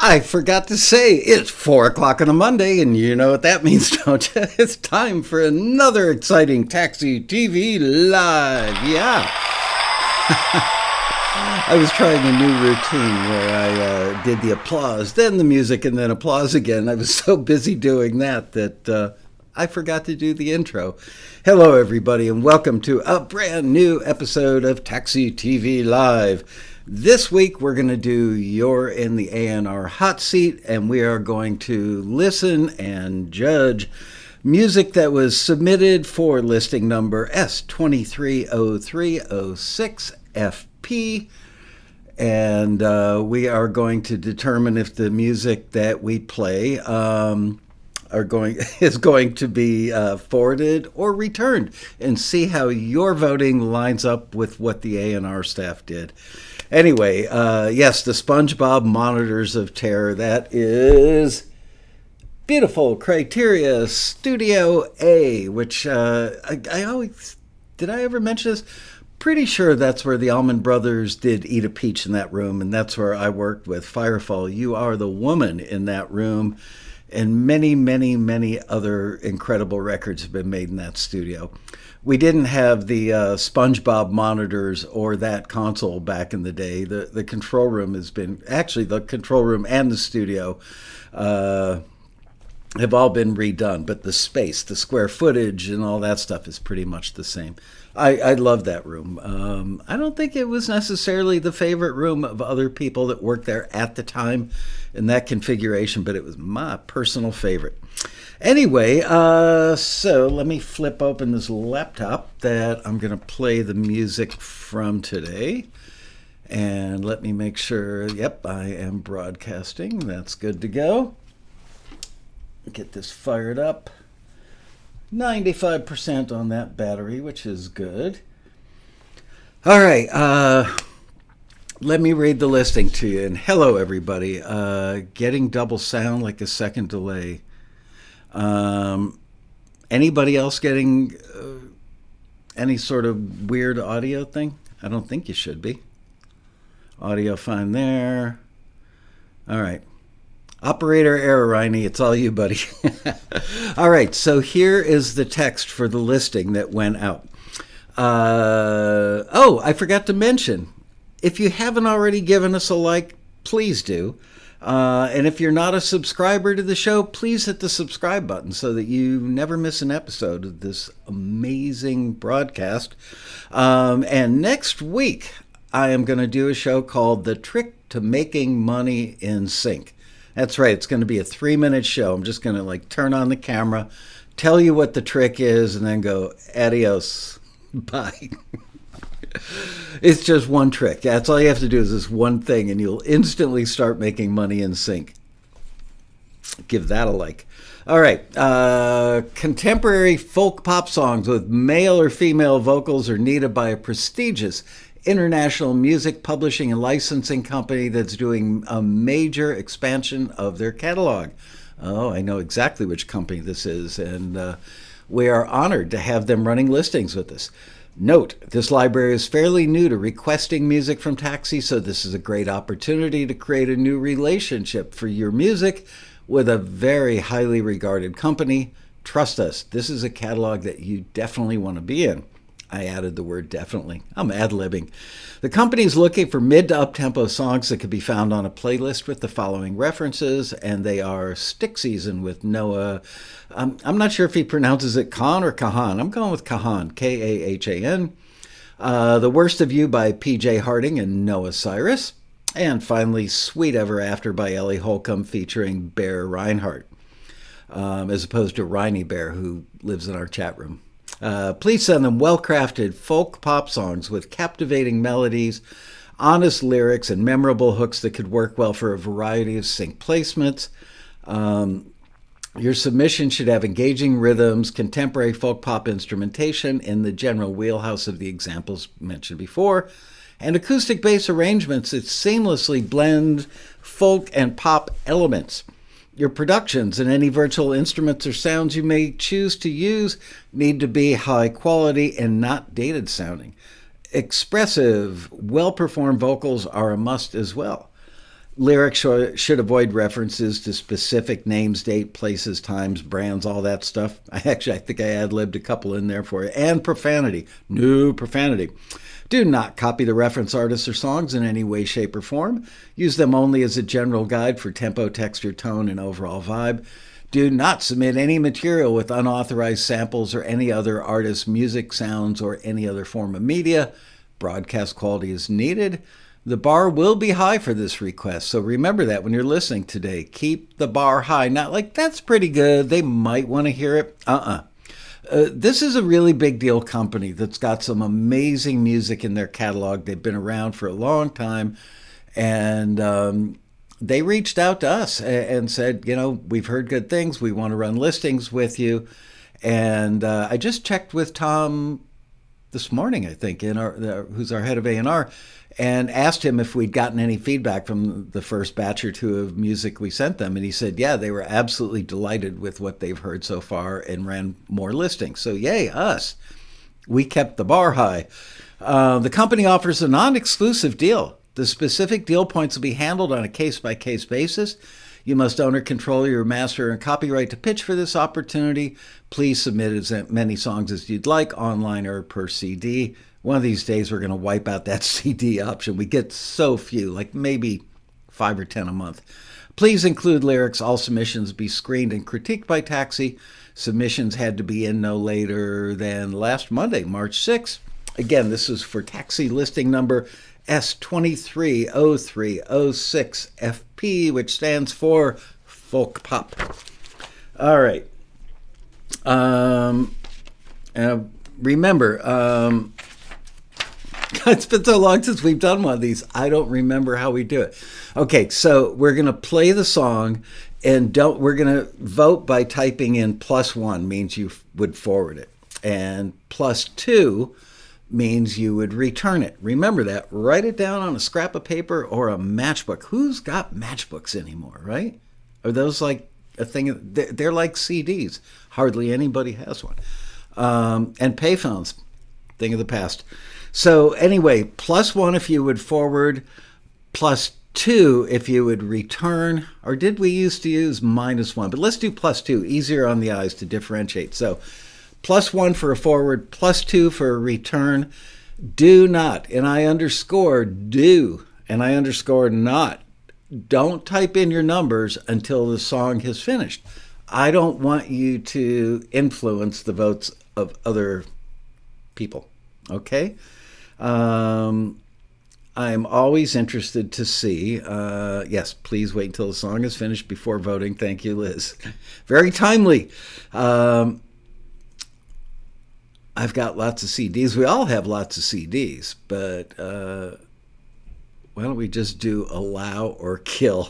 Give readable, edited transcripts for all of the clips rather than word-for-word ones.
I forgot to say, it's 4 o'clock on a Monday, and you know what that means, don't you? It's time for another exciting Taxi TV Live. Yeah. I was trying a new routine where I did the applause, then the music, and then applause again. I was so busy doing that I forgot to do the intro. Hello, everybody, and welcome to a brand new episode of Taxi TV Live. This week, we're going to do You're in the A&R Hot Seat, and we are going to listen and judge music that was submitted for listing number S230306FP. And we are going to determine if the music that we play is going to be forwarded or returned, and see how your voting lines up with what the A&R staff did. Anyway, yes, the SpongeBob Monitors of Terror. That is beautiful Criteria Studio A, which I always, did I ever mention this? Pretty sure that's where the Allman Brothers did Eat a Peach in that room, and that's where I worked with Firefall, You Are the Woman in that room, and many, many, many other incredible records have been made in that studio. We didn't have the SpongeBob monitors or that console back in the day. The control room has been, actually the control room and the studio have all been redone, but the space, the square footage and all that stuff is pretty much the same. I love that room. I don't think it was necessarily the favorite room of other people that worked there at the time in that configuration, but it was my personal favorite. Anyway, so let me flip open this laptop that I'm going to play the music from today. And let me make sure, yep, I am broadcasting. That's good to go. Get this fired up. 95% on that battery, which is good. All right, let me read the listing to you. And hello, everybody. Getting double sound like a second delay. Anybody else getting any sort of weird audio thing? I don't think you should be. Audio fine there. All right. Operator error, Riney, it's all you, buddy. All right, so here is the text for the listing that went out. I forgot to mention, if you haven't already given us a like, please do. And if you're not a subscriber to the show, please hit the subscribe button so that you never miss an episode of this amazing broadcast. And next week, I am going to do a show called The Trick to Making Money in Sync. That's right. It's going to be a 3-minute show. I'm just going to turn on the camera, tell you what the trick is, and then go, adios, bye. It's just one trick. That's all you have to do is this one thing, and you'll instantly start making money in sync. Give that a like. All right. Contemporary folk pop songs with male or female vocals are needed by a prestigious international music publishing and licensing company that's doing a major expansion of their catalog. Oh, I know exactly which company this is, and we are honored to have them running listings with us. Note, this library is fairly new to requesting music from Taxi, so this is a great opportunity to create a new relationship for your music with a very highly regarded company. Trust us, this is a catalog that you definitely want to be in. I added the word definitely. I'm ad-libbing. The company is looking for mid to up-tempo songs that could be found on a playlist with the following references, and they are Stick Season with Noah. I'm not sure if he pronounces it Khan or Kahan. I'm going with Kahan, Kahan. The Worst of You by PJ Harding and Noah Cyrus. And finally, Sweet Ever After by Ellie Holcomb featuring Bear Reinhardt, as opposed to Riney Bear, who lives in our chat room. Please send them well-crafted folk pop songs with captivating melodies, honest lyrics, and memorable hooks that could work well for a variety of sync placements. Your submission should have engaging rhythms, contemporary folk pop instrumentation in the general wheelhouse of the examples mentioned before, and acoustic bass arrangements that seamlessly blend folk and pop elements. Your productions and any virtual instruments or sounds you may choose to use need to be high quality and not dated sounding. Expressive, well-performed vocals are a must as well. Lyrics should avoid references to specific names, date, places, times, brands, all that stuff. I think I ad-libbed a couple in there for you. And profanity. No profanity. Do not copy the reference artists or songs in any way, shape, or form. Use them only as a general guide for tempo, texture, tone, and overall vibe. Do not submit any material with unauthorized samples or any other artist's music, sounds, or any other form of media. Broadcast quality is needed. The bar will be high for this request, so remember that when you're listening today. Keep the bar high. Not like, that's pretty good, they might want to hear it. This is a really big deal company that's got some amazing music in their catalog. They've been around for a long time, and they reached out to us and said, we've heard good things. We want to run listings with you. And I just checked with Tom this morning, I think, who's our head of A&R, and asked him if we'd gotten any feedback from the first batch or two of music we sent them. And he said, yeah, they were absolutely delighted with what they've heard so far and ran more listings. So yay, us. We kept the bar high. The company offers a non-exclusive deal. The specific deal points will be handled on a case-by-case basis. You must own or control your master and copyright to pitch for this opportunity. Please submit as many songs as you'd like, online or per CD. One of these days, we're going to wipe out that CD option. We get so few, like maybe 5 or 10 a month. Please include lyrics. All submissions be screened and critiqued by Taxi. Submissions had to be in no later than last Monday, March 6th. Again, this is for Taxi listing number S230306FP, which stands for Folk Pop. All right. Remember, it's been so long since we've done one of these. I don't remember how we do it. Okay, so we're going to play the song, and we're going to vote by typing in +1 means you would forward it, and +2 means you would return it. Remember that. Write it down on a scrap of paper or a matchbook. Who's got matchbooks anymore, right? Are those like a thing? They're like CDs. Hardly anybody has one. And payphones, thing of the past. So anyway, +1 if you would forward, +2 if you would return, or did we used to use -1? But let's do +2, easier on the eyes to differentiate. So +1 for a forward, +2 for a return. Do not, and I underscore do, and I underscore not. Don't type in your numbers until the song has finished. I don't want you to influence the votes of other people, okay? I'm always interested to see. Yes, please wait until the song is finished before voting. Thank you, Liz. Very timely. I've got lots of CDs. We all have lots of CDs, but why don't we just do allow or kill?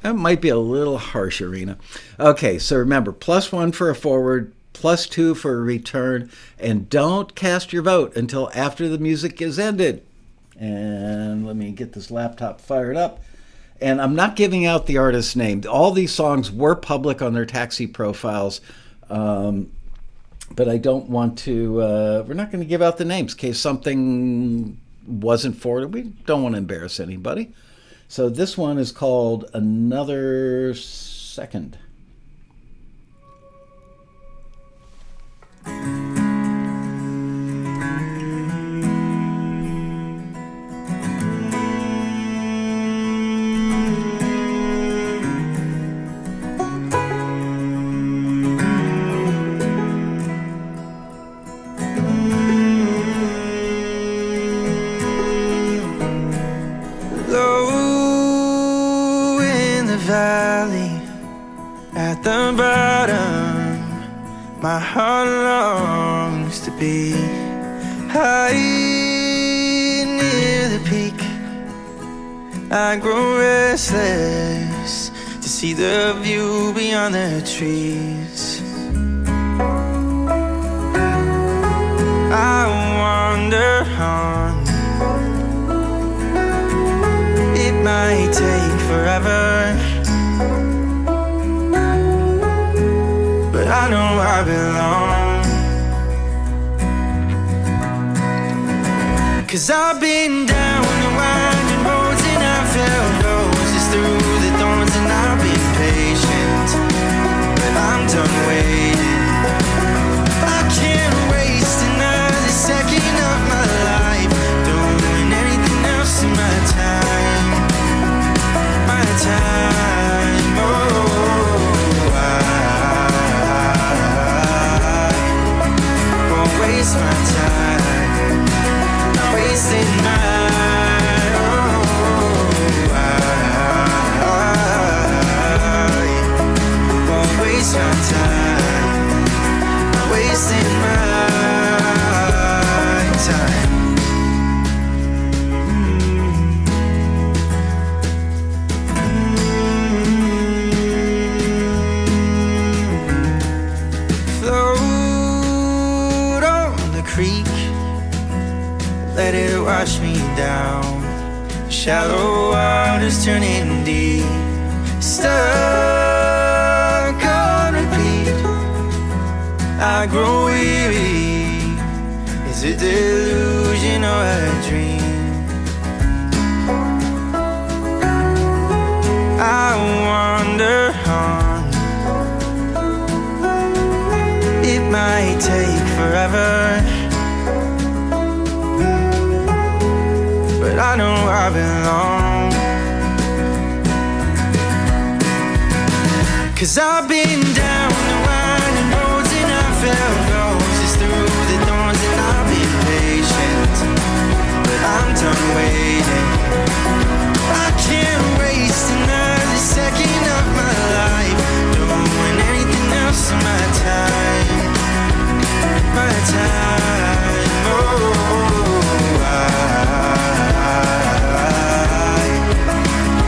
That might be a little harsh, Arena. Okay, so remember, +1 for a forward, +2 for a return, and don't cast your vote until after the music is ended. And let me get this laptop fired up. And I'm not giving out the artist's name. All these songs were public on their Taxi profiles, but I don't want to, we're not going to give out the names in case something wasn't forwarded. We don't want to embarrass anybody. So this one is called Another Second. My heart longs to be high near the peak. I grow restless to see the view beyond the trees. I wander on. It might take forever, but I know I belong. 'Cause I've been down the winding roads and I felt low. and I've been patient, but I'm done waiting. I can't waste another second of my life doing anything else in my time. My time, oh, I won't waste my time, not wasting my, oh, I won't waste my time, not wasting my time. Float on the creek, let it wash me down. Shallow waters turning deep, stuck on repeat. I grow weary, is it delusion or a dream? I wander on, it might take forever, but I know I belong. 'Cause I've been down the winding roads and I felt roses through the thorns, and I've been patient, but I'm done waiting. I can't waste another second of my life doing anything else in my time. My time, oh, I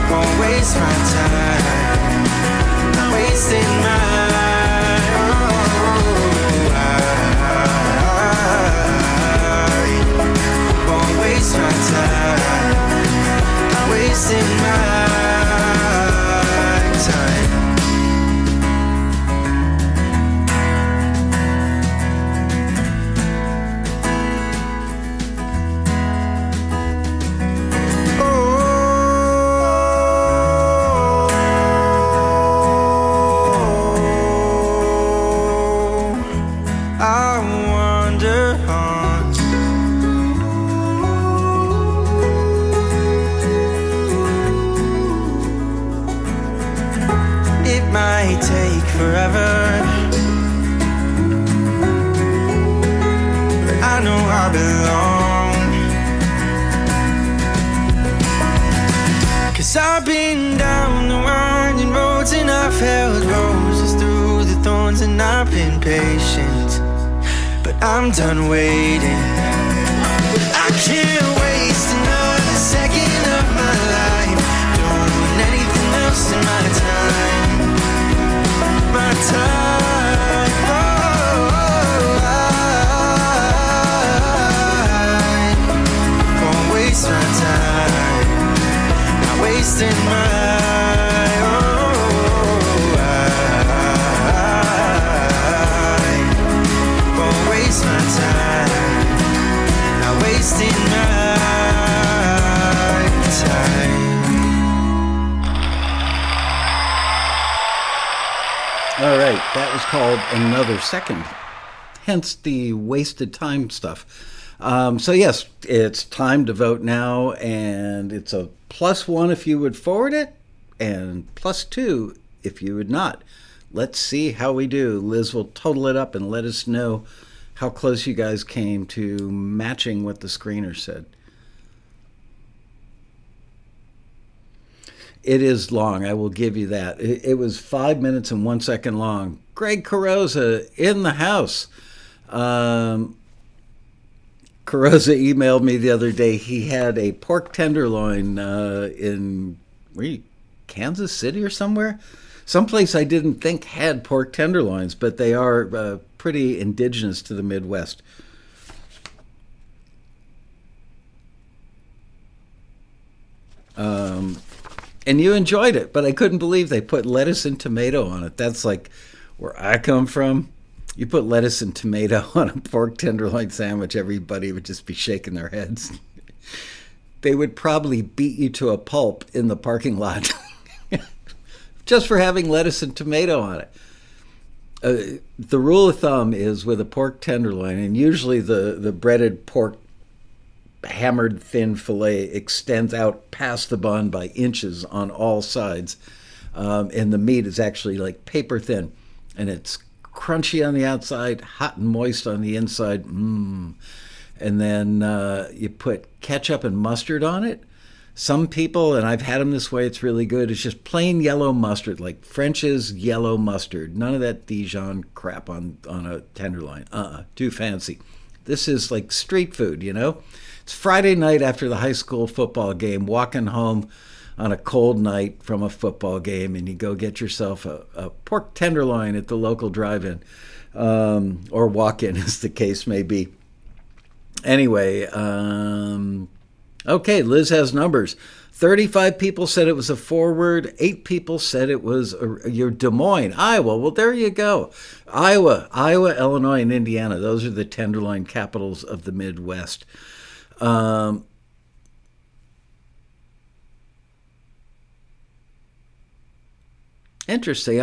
won't waste my time, not wasting my, oh, I won't waste my time, not wasting my time. Forever, but I know I belong. 'Cause I've been down the winding roads and I've held roses through the thorns, and I've been patient, but I'm done waiting. I can't waste another second of my life doing anything else in my time. My time, oh, I won't waste my time, not wasting my, oh, I won't waste my time, not wasting my time. All right, that was called Another Second, hence the wasted time stuff. So yes, it's time to vote now, and it's a +1 if you would forward it, and +2 if you would not. Let's see how we do. Liz will total it up and let us know how close you guys came to matching what the screener said. It is long, I will give you that. It was 5 minutes and 1 second long. Greg Carosa in the house. Carosa emailed me the other day. He had a pork tenderloin in Kansas City or somewhere? Someplace I didn't think had pork tenderloins, but they are pretty indigenous to the Midwest. And you enjoyed it, but I couldn't believe they put lettuce and tomato on it. That's like where I come from. You put lettuce and tomato on a pork tenderloin sandwich, everybody would just be shaking their heads. They would probably beat you to a pulp in the parking lot. just for having lettuce and tomato on it. The rule of thumb is with a pork tenderloin, and usually the breaded pork hammered thin fillet extends out past the bun by inches on all sides, and the meat is actually like paper thin, and it's crunchy on the outside, hot and moist on the inside. And then you put ketchup and mustard on it. Some people, and I've had them this way, it's really good, it's just plain yellow mustard, like French's yellow mustard. None of that Dijon crap on a tenderloin. Too fancy. This is like street food, you know? It's Friday night after the high school football game, walking home on a cold night from a football game, and you go get yourself a pork tenderloin at the local drive-in, or walk-in, as the case may be. Anyway, okay, Liz has numbers. 35 people said it was a forward. 8 people said it was your Des Moines, Iowa. Well, there you go. Iowa, Illinois, and Indiana. Those are the tenderloin capitals of the Midwest. Interesting.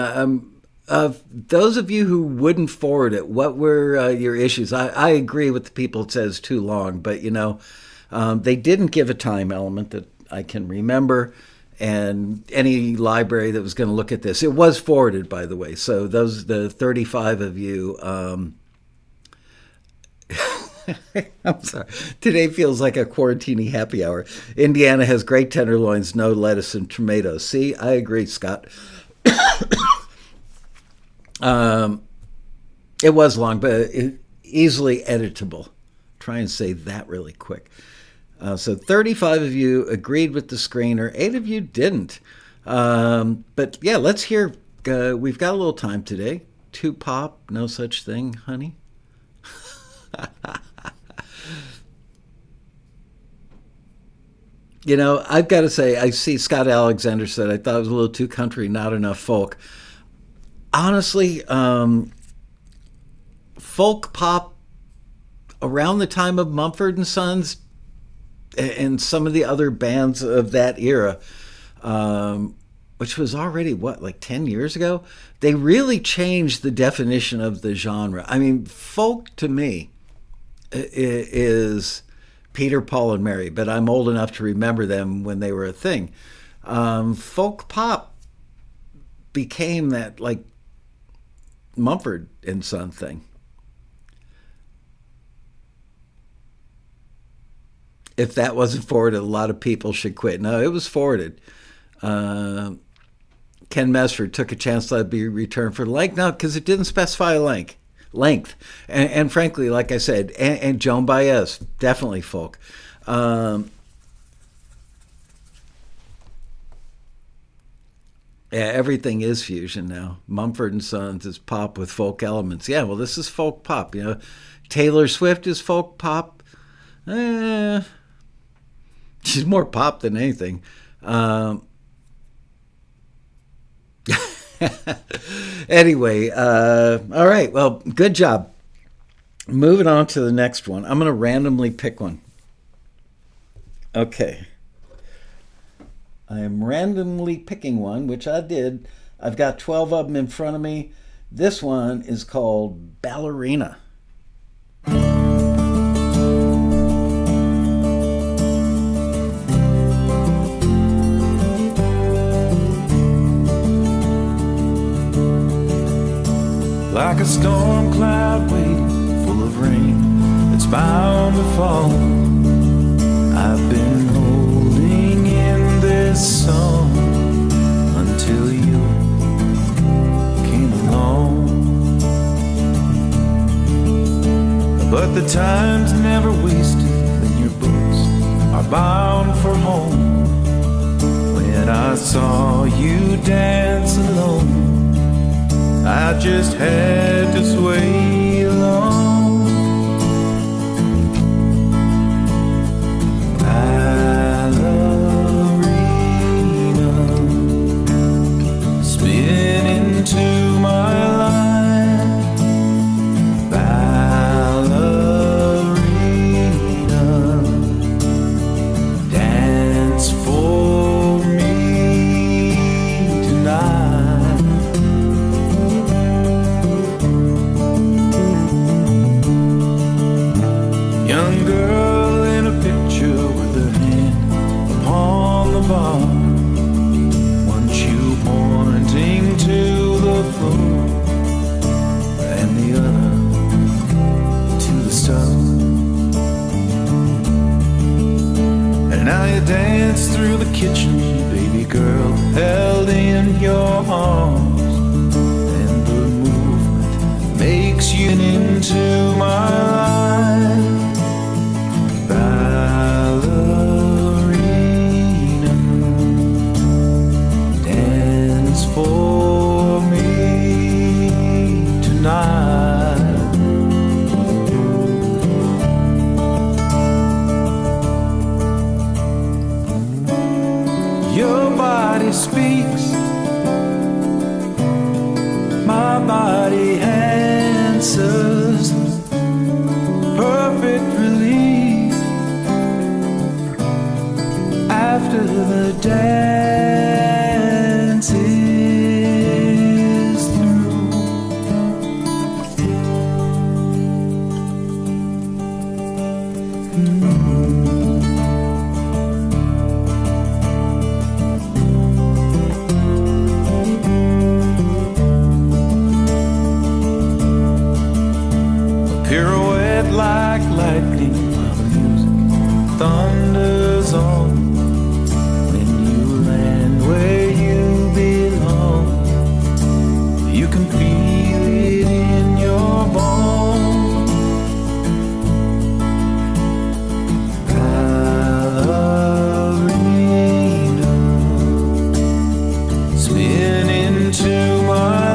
Those of you who wouldn't forward it, what were your issues? I agree with the people that says too long, but you know, they didn't give a time element that I can remember, and any library that was going to look at this, it was forwarded, by the way. So the 35 of you, I'm sorry. Today feels like a quarantini happy hour. Indiana has great tenderloins, no lettuce and tomatoes. See, I agree, Scott. It was long, but easily editable. Try and say that really quick. So 35 of you agreed with the screener. 8 of you didn't. But yeah, let's hear. We've got a little time today. 2 pop, no such thing, honey. You know, I've got to say, I see Scott Alexander said, I thought it was a little too country, not enough folk. Honestly, folk pop around the time of Mumford and Sons and some of the other bands of that era, which was already, like 10 years ago? They really changed the definition of the genre. I mean, folk to me is Peter, Paul, and Mary, but I'm old enough to remember them when they were a thing. Folk pop became that, like, Mumford and Son thing. If that wasn't forwarded, a lot of people should quit. No, it was forwarded. Ken Mesford took a chance that it'd be returned for length. No, because it didn't specify length. And frankly, like I said, and Joan Baez, definitely folk. Yeah, everything is fusion now. Mumford and Sons is pop with folk elements. Yeah, well, this is folk pop. You know, Taylor Swift is folk pop. She's more pop than anything. Anyway, all right. Well, good job. Moving on to the next one. I'm going to randomly pick one. Okay. I am randomly picking one, which I did. I've got 12 of them in front of me. This one is called Ballerina. Like a storm cloud waiting, full of rain that's bound to fall. I've been holding in this song until you came along. But the time's never wasted when your books are bound for home. When I saw you dance alone, I just had to sway along. Ballerina, spin into my life. Ballerina, dance for me tonight. dance through the kitchen, baby girl, held in your arms. And the movement makes you into my life. Ballerina, dance for me tonight. Your body speaks, my body answers. Perfect release after the dance is through. Pirouette like lightning while the music thunders on. When you land where you belong, you can feel it in your bones. Ballerina, spin into my life.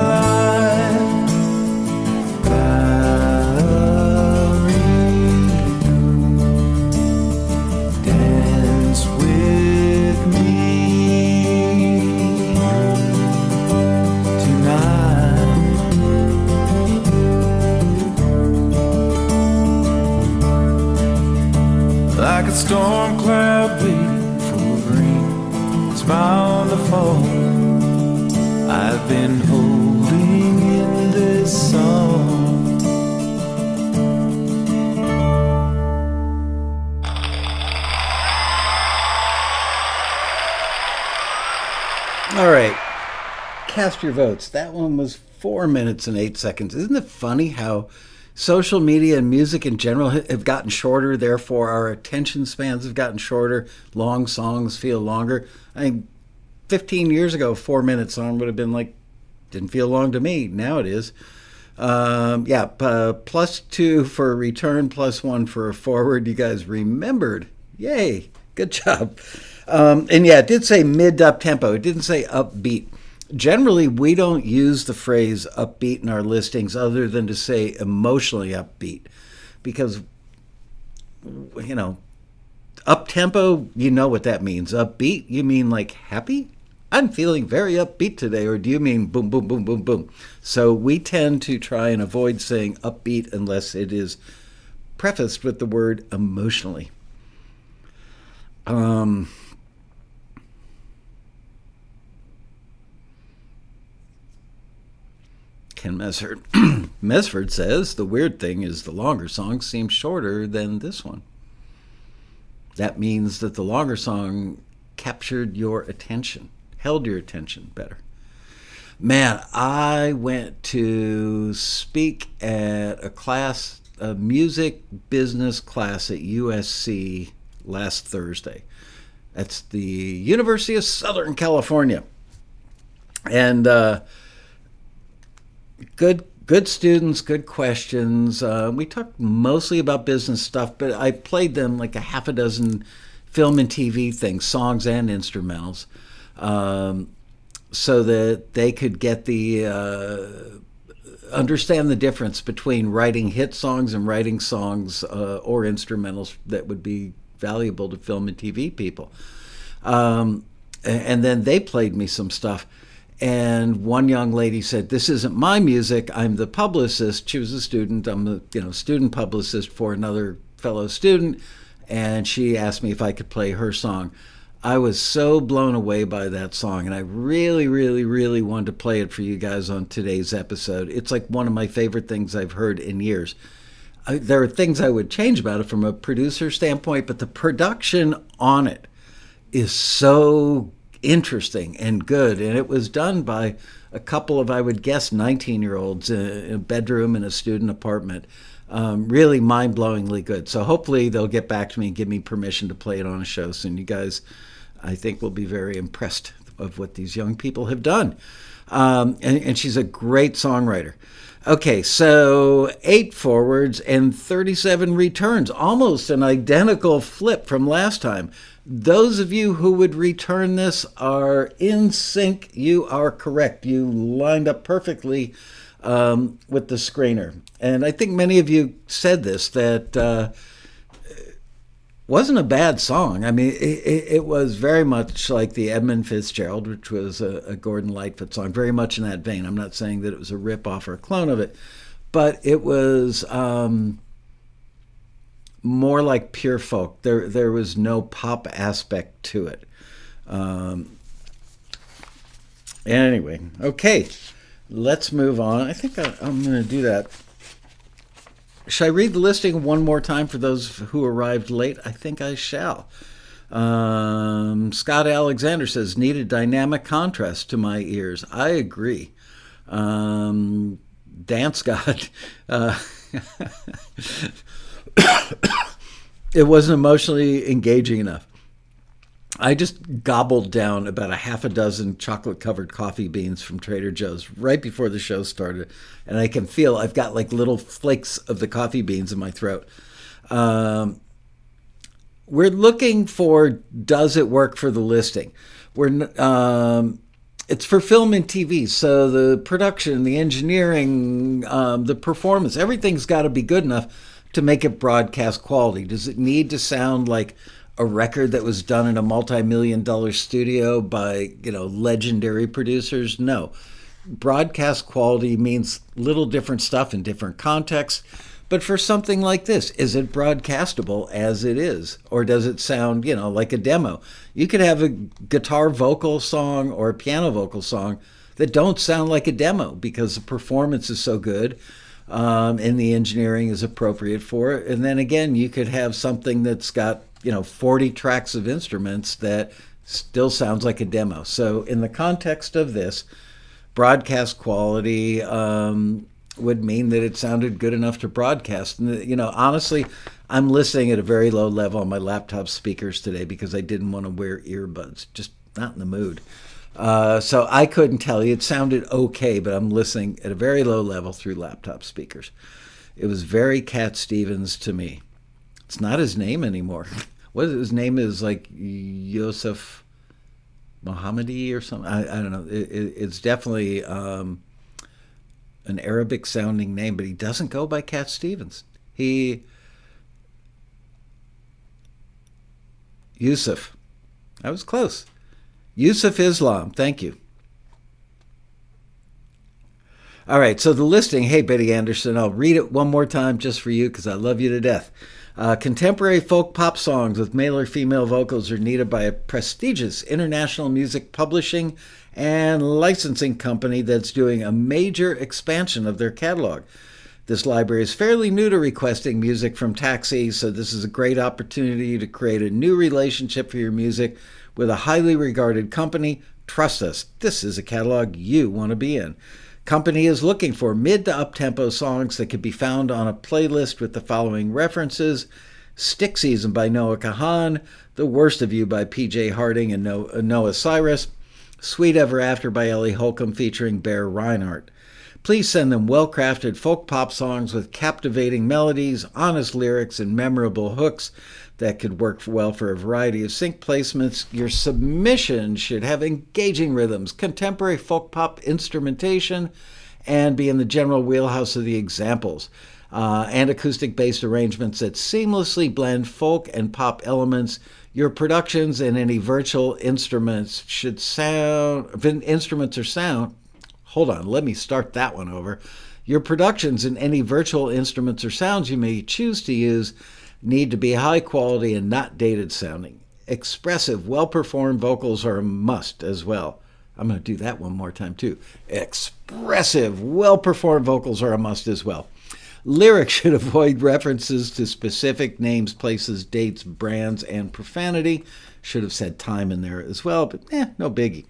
Dance with me tonight. Like a storm cloud waiting for rain, it's bound to fall. I've been holding in this song. All right. Cast your votes. That one was 4 minutes and 8 seconds. Isn't it funny how social media and music in general have gotten shorter, therefore our attention spans have gotten shorter, long songs feel longer? I think 15 years ago, 4 minute song would have been like, didn't feel long to me. Now it is. +2 for a return, +1 for a forward. You guys remembered. Yay. Good job. And yeah, it did say mid up tempo. It didn't say upbeat. Generally, we don't use the phrase upbeat in our listings other than to say emotionally upbeat. Because, you know, up tempo, you know what that means. Upbeat, you mean like happy? I'm feeling very upbeat today. Or do you mean boom, boom, boom, boom, boom? So we tend to try and avoid saying upbeat unless it is prefaced with the word emotionally. Ken Mesford says, the weird thing is the longer songs seem shorter than this one. That means that the longer song captured your attention, held your attention better. Man, I went to speak at a music business class at USC last Thursday. That's the University of Southern California. And good students, good questions. We talked mostly about business stuff, but I played them like a half a dozen film and TV things, songs and instrumentals, so that they could get understand the difference between writing hit songs and writing songs or instrumentals that would be valuable to film and TV people. And then they played me some stuff. And one young lady said, "This isn't my music. I'm the publicist." She was a student. I'm the student publicist for another fellow student. And she asked me if I could play her song. I was so blown away by that song, and I really, really, really wanted to play it for you guys on today's episode. It's like one of my favorite things I've heard in years. There are things I would change about it from a producer standpoint, but the production on it is so interesting and good. And it was done by a couple of, I would guess, 19-year-olds in a bedroom in a student apartment. Really mind-blowingly good. So hopefully they'll get back to me and give me permission to play it on a show soon. You guys I think will be very impressed of what these young people have done. And she's a great songwriter. Okay, so 8 forwards and 37 returns, almost an identical flip from last time. Those of you who would return this are in sync. You are correct. You lined up perfectly with the screener. And I think many of you said this, that wasn't a bad song. I mean, it was very much like the Edmund Fitzgerald, which was a Gordon Lightfoot song, very much in that vein. I'm not saying that it was a rip-off or a clone of it, but it was more like pure folk. There was no pop aspect to it. Anyway, okay, let's move on. I think I'm going to do that. Should I read the listing one more time for those who arrived late? I think I shall. Scott Alexander says, needed dynamic contrast to my ears. I agree. Dan Scott, it wasn't emotionally engaging enough. I just gobbled down about a half a dozen chocolate-covered coffee beans from Trader Joe's right before the show started, and I can feel I've got like little flakes of the coffee beans in my throat. We're looking for, does it work for the listing? It's for film and TV, so the production, the engineering, the performance, everything's got to be good enough to make it broadcast quality. Does it need to sound like a record that was done in a multi-million-dollar studio by, legendary producers? No. Broadcast quality means little different stuff in different contexts. But for something like this, is it broadcastable as it is? Or does it sound, like a demo? You could have a guitar vocal song or a piano vocal song that don't sound like a demo because the performance is so good and the engineering is appropriate for it. And then again, you could have something that's got 40 tracks of instruments that still sounds like a demo. So in the context of this, broadcast quality would mean that it sounded good enough to broadcast. And, honestly, I'm listening at a very low level on my laptop speakers today because I didn't want to wear earbuds, just not in the mood. So I couldn't tell you. It sounded okay, but I'm listening at a very low level through laptop speakers. It was very Cat Stevens to me. It's not his name anymore. His name is like Yosef Mohammadi or something. I don't know. It's definitely an Arabic sounding name, but he doesn't go by Cat Stevens. Yusuf. I was close. Yusuf Islam. Thank you. All right, so the listing, hey, Betty Anderson, I'll read it one more time just for you because I love you to death. Contemporary folk pop songs with male or female vocals are needed by a prestigious international music publishing and licensing company that's doing a major expansion of their catalog. This library is fairly new to requesting music from Taxi, so this is a great opportunity to create a new relationship for your music with a highly regarded company. Trust us, this is a catalog you want to be in. Company is looking for mid to up-tempo songs that can be found on a playlist with the following references: Stick Season by Noah Kahan, The Worst of You by PJ Harding and Noah Cyrus, Sweet Ever After by Ellie Holcomb featuring Bear Reinhardt. Please send them well-crafted folk pop songs with captivating melodies, honest lyrics, and memorable hooks that could work well for a variety of sync placements. Your submission should have engaging rhythms, contemporary folk pop instrumentation, and be in the general wheelhouse of the examples, and acoustic-based arrangements that seamlessly blend folk and pop elements. Your productions and any virtual instruments should sound, hold on, let me start that one over. Your productions and any virtual instruments or sounds you may choose to use need to be high quality and not dated sounding. Expressive, well-performed vocals are a must as well. I'm going to do that one more time too. Expressive, well-performed vocals are a must as well. Lyrics should avoid references to specific names, places, dates, brands, and profanity. Should have said time in there as well, but no biggie.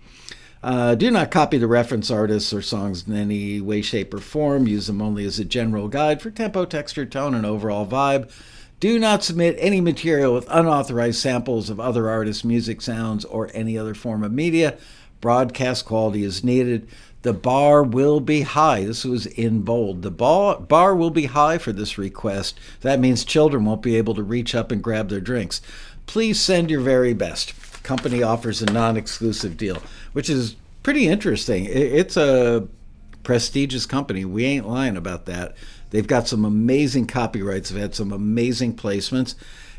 Do not copy the reference artists or songs in any way, shape, or form. Use them only as a general guide for tempo, texture, tone, and overall vibe. Do not submit any material with unauthorized samples of other artists' music, sounds, or any other form of media. Broadcast quality is needed. The bar will be high. This was in bold. The bar will be high for this request. That means children won't be able to reach up and grab their drinks. Please send your very best. Company offers a non-exclusive deal, which is pretty interesting. It's a prestigious company. We ain't lying about that. They've got some amazing copyrights. They've had some amazing placements.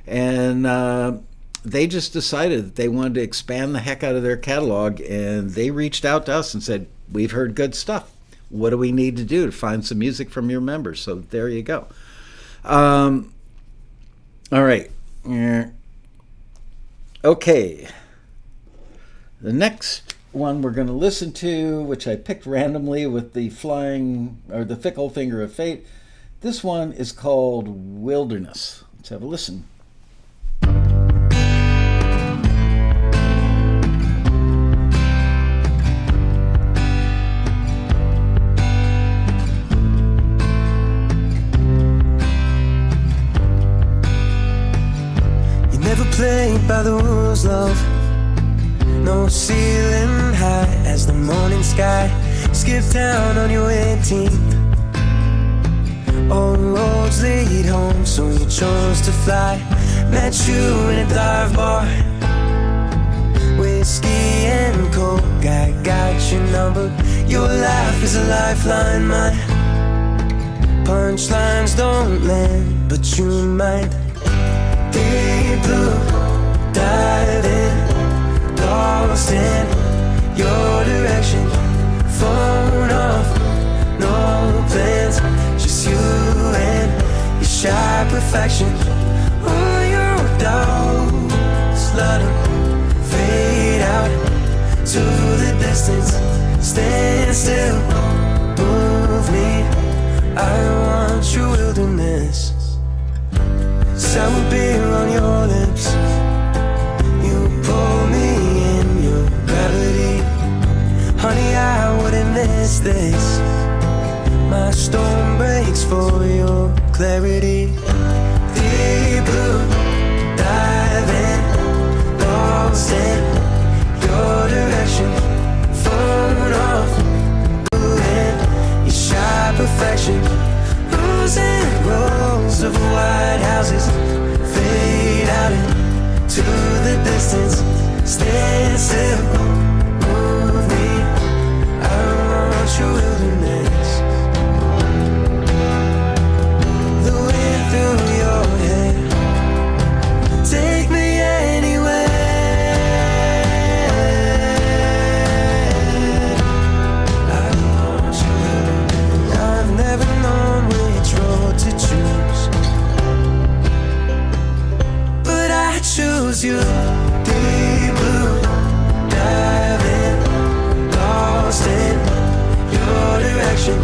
And they just decided that they wanted to expand the heck out of their catalog. And they reached out to us and said, we've heard good stuff. What do we need to do to find some music from your members? So there you go. All right. Okay. The next one we're going to listen to, which I picked randomly with the fickle finger of fate. This one is called Wilderness. Let's have a listen. You never played by the rules, love. No ceiling high as the morning sky. Skip down on your 18th. All roads lead home, so you chose to fly. Met you in a dive bar. Whiskey and coke, I got your number. Your laugh is a lifeline, mine. Punchlines don't land, but you might. Deep blue, dive in, lost in your direction. Phone off, no plans, just you and your shy perfection. All your doubts, let them fade out to the distance. Stand still, move me, I want your wilderness. Sour beer on your lips, you pull me in your gravity. Honey, I wouldn't miss this. My storm breaks for your clarity. Deep blue, dive in, lost in your direction. Phone off, in your shy perfection. Rows and rows of white houses fade out into the distance. Stand still, move me, I want your wilderness. The wind through your hair, take me anywhere. I want your wilderness. I've never known which road to choose, but I choose you. Deep blue, dive in, lost in your direction.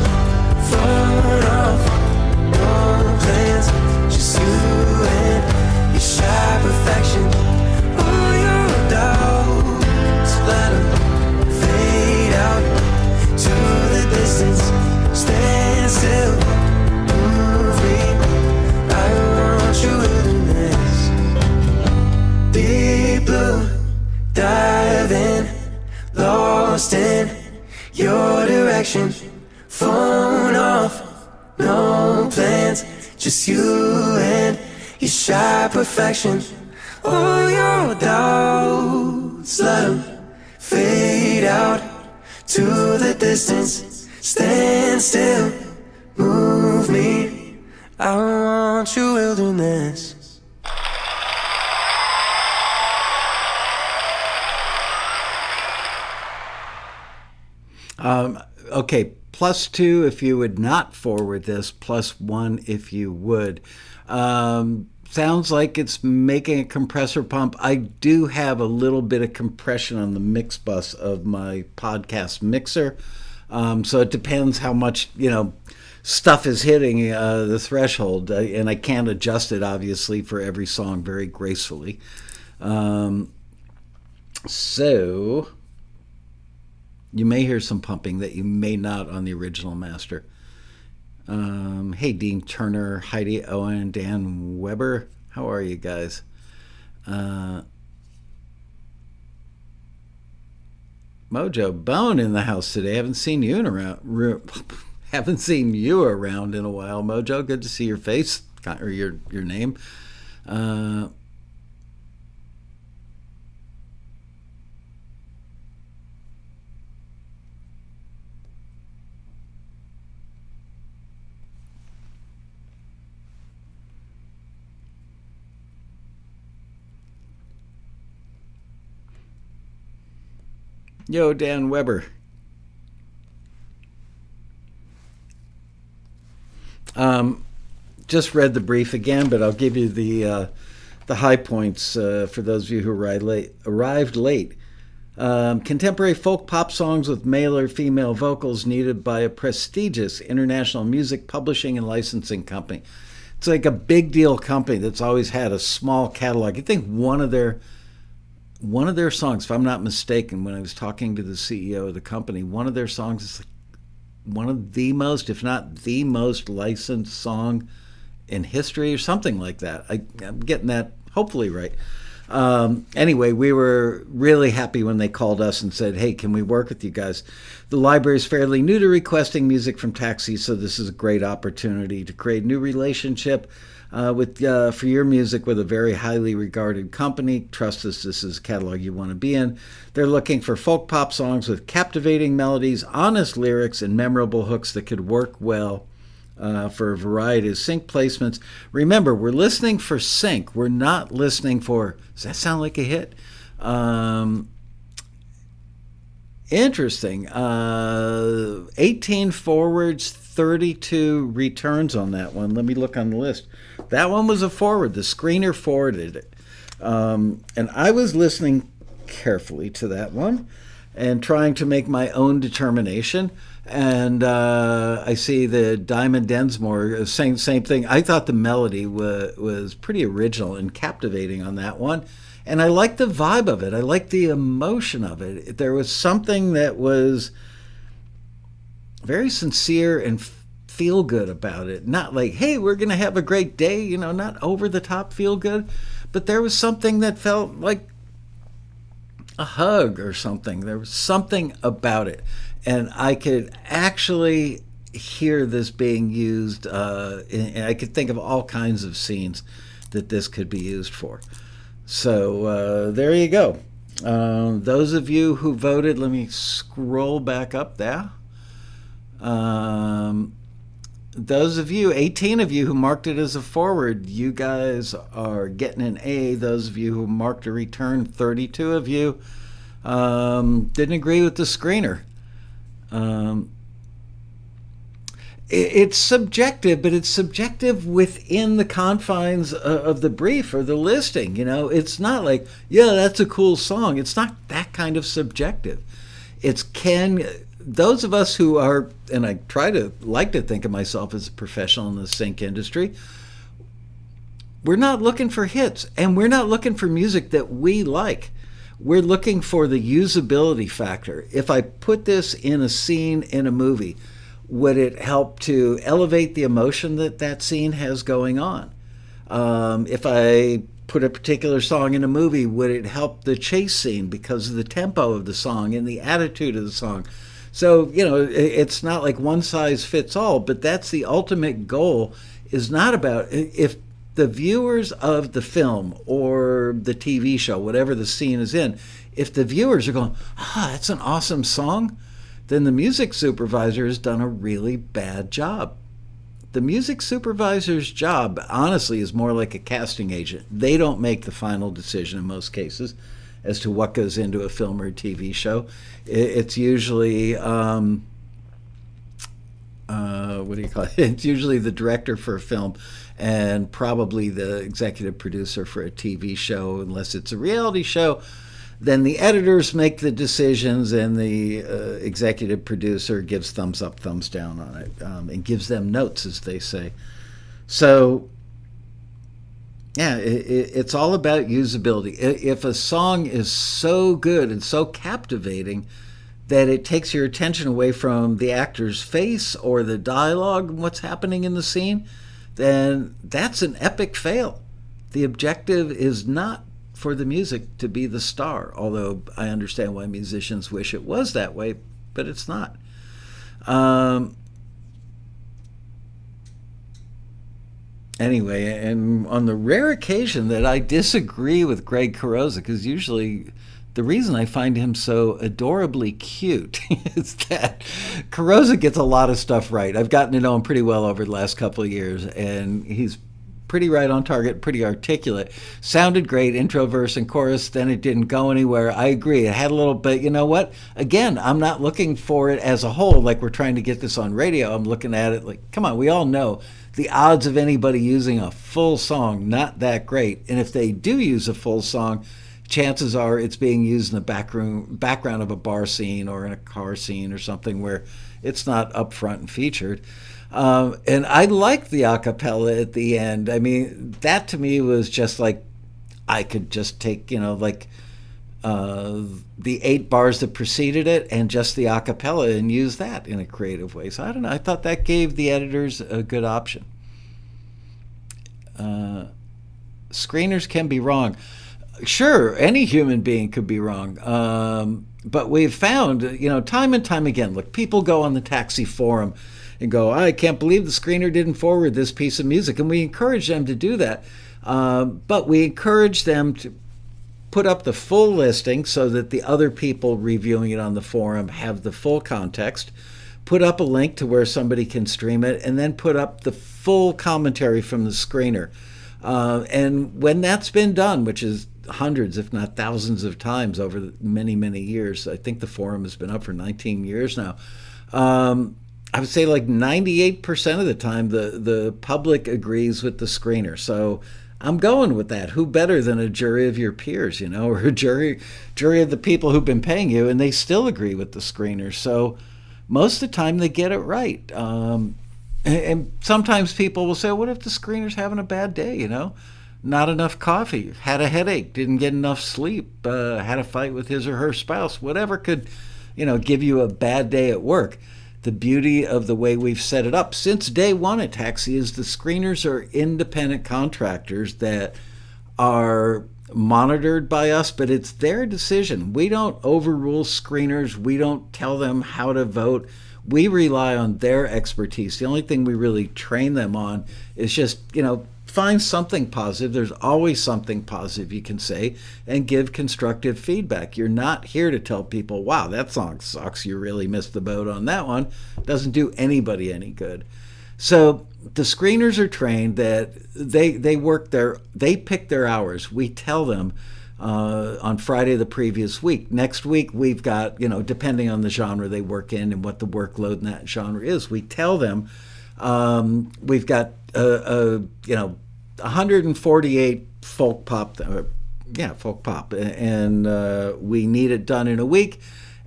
Phone off, no plans, just you and your shy perfection. All your doubts, let them fade out to the distance. Stand still, move me, I want your wilderness. Deep blue, dive in, lost in your direction. Phone off, no plans, just you and your shy perfection. All your doubts, let them fade out to the distance. Stand still, move me, I want your wilderness. Okay, +2 if you would not forward this, +1 if you would. Sounds like it's making a compressor pump. I do have a little bit of compression on the mix bus of my podcast mixer. So it depends how much, stuff is hitting the threshold. And I can't adjust it, obviously, for every song very gracefully. So you may hear some pumping that you may not on the original master. Hey, Dean Turner, Heidi Owen, Dan Weber. How are you guys? Uh, Mojo Bone in the house today. Haven't seen you in haven't seen you around in a while, Mojo. Good to see your face or your name. Uh, Yo, Dan Weber. Um, just read the brief again, but I'll give you the high points for those of you who arrived late. Contemporary folk pop songs with male or female vocals needed by a prestigious international music publishing and licensing company. It's like a big deal company that's always had a small catalog. I think one of their songs, if I'm not mistaken, when I was talking to the CEO of the company, one of their songs is like one of the most, if not the most licensed song in history or something like that. I'm getting that hopefully right. Anyway, we were really happy when they called us and said, hey, can we work with you guys? The library is fairly new to requesting music from Taxi, so this is a great opportunity to create a new relationship for your music with a very highly regarded company. Trust us, this is a catalog you want to be in. They're looking for folk pop songs with captivating melodies, honest lyrics, and memorable hooks that could work well for a variety of sync placements. Remember, we're listening for sync. We're not listening for, does that sound like a hit? Interesting. 18 forwards, 32 returns on that one. Let me look on the list. That one was a forward. The screener forwarded it. And I was listening carefully to that one and trying to make my own determination. And I see the Diamond Densmore saying the same thing. I thought the melody was pretty original and captivating on that one. And I liked the vibe of it. I liked the emotion of it. There was something that was very sincere and feel good about it. Not like, hey, we're going to have a great day, not over the top feel good. But there was something that felt like a hug or something. There was something about it. And I could actually hear this being used, and I could think of all kinds of scenes that this could be used for. So there you go. Those of you who voted, let me scroll back up there. Those of you, 18 of you who marked it as a forward, you guys are getting an A. Those of you who marked a return, 32 of you, didn't agree with the screener. It's subjective, but it's subjective within the confines of the brief or the listing. It's not like, yeah, that's a cool song. It's not that kind of subjective. It's those of us who are, and I like to think of myself as a professional in the sync industry, we're not looking for hits, and we're not looking for music that we like. We're looking for the usability factor. If I put this in a scene in a movie, would it help to elevate the emotion that scene has going on? If I put a particular song in a movie, would it help the chase scene because of the tempo of the song and the attitude of the song? So, it's not like one size fits all, but that's the ultimate goal, is not about if the viewers of the film or the TV show, whatever the scene is in, if the viewers are going, that's an awesome song, then the music supervisor has done a really bad job. The music supervisor's job, honestly, is more like a casting agent. They don't make the final decision in most cases as to what goes into a film or a TV show. It's usually, what do you call it? It's usually the director for a film and probably the executive producer for a TV show, unless it's a reality show. Then the editors make the decisions, and the executive producer gives thumbs up, thumbs down on it, and gives them notes, as they say. So, yeah, it's all about usability. If a song is so good and so captivating that it takes your attention away from the actor's face or the dialogue and what's happening in the scene, then that's an epic fail. The objective is not for the music to be the star, although I understand why musicians wish it was that way, but it's not. Anyway, and on the rare occasion that I disagree with Greg Carrozza, because usually the reason I find him so adorably cute is that Carrozza gets a lot of stuff right. I've gotten to know him pretty well over the last couple of years, and he's pretty right on target, pretty articulate. Sounded great, intro, verse, and chorus, then it didn't go anywhere. I agree. It had a little bit, you know what? Again, I'm not looking for it as a whole, like we're trying to get this on radio. I'm looking at it like, come on, we all know the odds of anybody using a full song, not that great. And if they do use a full song, chances are it's being used in the background of a bar scene or in a car scene or something where it's not up front and featured. And I liked the a cappella at the end. I mean, that to me was just like, I could just take, the 8 bars that preceded it and just the a cappella and use that in a creative way. So I don't know. I thought that gave the editors a good option. Screeners can be wrong. Sure, any human being could be wrong. But we've found, time and time again, look, people go on the Taxi forum and go, I can't believe the screener didn't forward this piece of music. And we encourage them to do that. But we encourage them to put up the full listing so that the other people reviewing it on the forum have the full context, put up a link to where somebody can stream it, and then put up the full commentary from the screener. And when that's been done, which is hundreds, if not thousands of times over many, many years, I think the forum has been up for 19 years now, I would say like 98% of the time the public agrees with the screener. So I'm going with that. Who better than a jury of your peers, or a jury of the people who've been paying you, and they still agree with the screener. So most of the time they get it right. And sometimes people will say, what if the screener's having a bad day, Not enough coffee, had a headache, didn't get enough sleep, had a fight with his or her spouse, whatever could, give you a bad day at work. The beauty of the way we've set it up since day one at Taxi is the screeners are independent contractors that are monitored by us, but it's their decision. We don't overrule screeners. We don't tell them how to vote. We rely on their expertise. The only thing we really train them on is just, find something positive. There's always something positive you can say and give constructive feedback. You're not here to tell people, wow, that song sucks. You really missed the boat on that one. It doesn't do anybody any good. So the screeners are trained that they pick their hours. We tell them on Friday of the previous week. Next week, we've got, depending on the genre they work in and what the workload in that genre is, we tell them we've got, 148 folk pop, and we need it done in a week.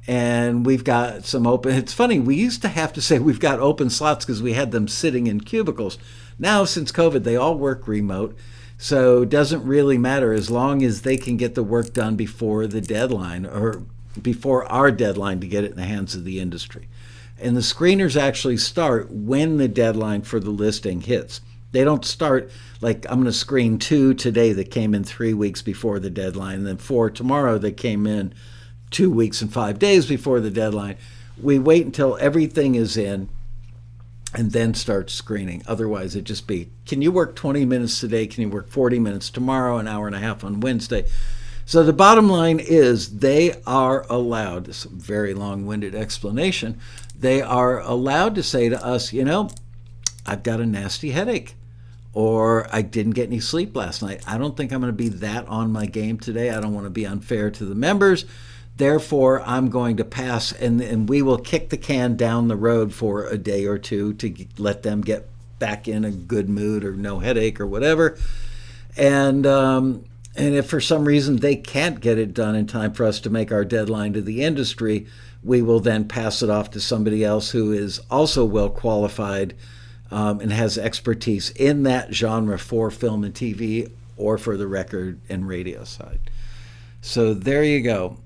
And we've got some open. It's funny, we used to have to say we've got open slots because we had them sitting in cubicles. Now, since COVID, they all work remote. So it doesn't really matter as long as they can get the work done before the deadline or before our deadline to get it in the hands of the industry. And the screeners actually start when the deadline for the listing hits. They don't start like, I'm going to screen 2 today that came in 3 weeks before the deadline, and then 4 tomorrow that came in 2 weeks and 5 days before the deadline. We wait until everything is in and then start screening. Otherwise, it'd just be, can you work 20 minutes today? Can you work 40 minutes tomorrow, an hour and a half on Wednesday? So the bottom line is they are allowed, this is a very long-winded explanation, they are allowed to say to us, I've got a nasty headache, or I didn't get any sleep last night. I don't think I'm going to be that on my game today. I don't want to be unfair to the members. Therefore, I'm going to pass, and we will kick the can down the road for a day or two to let them get back in a good mood or no headache or whatever. And if for some reason they can't get it done in time for us to make our deadline to the industry, we will then pass it off to somebody else who is also well qualified and has expertise in that genre for film and TV or for the record and radio side. So there you go.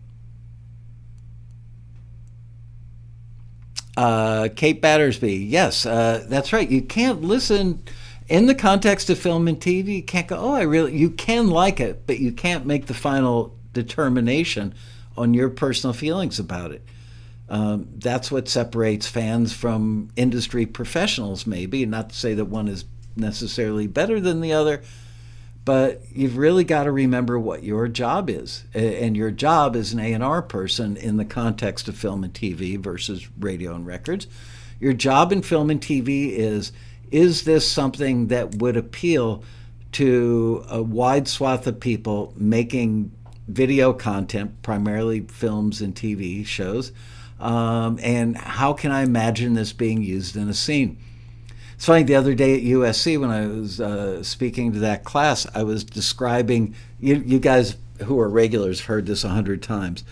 Kate Battersby. Yes, that's right. You can't listen in the context of film and TV. You can't go, oh, you can like it, but you can't make the final determination on your personal feelings about it. That's what separates fans from industry professionals, maybe. Not to say that one is necessarily better than the other, but you've really got to remember what your job is. And your job as an A&R person in the context of film and TV versus radio and records. Your job in film and TV is this something that would appeal to a wide swath of people making video content, primarily films and TV shows? And how can I imagine this being used in a scene? It's funny, the other day at USC when I was speaking to that class, I was describing, you guys who are regulars have heard this 100 times.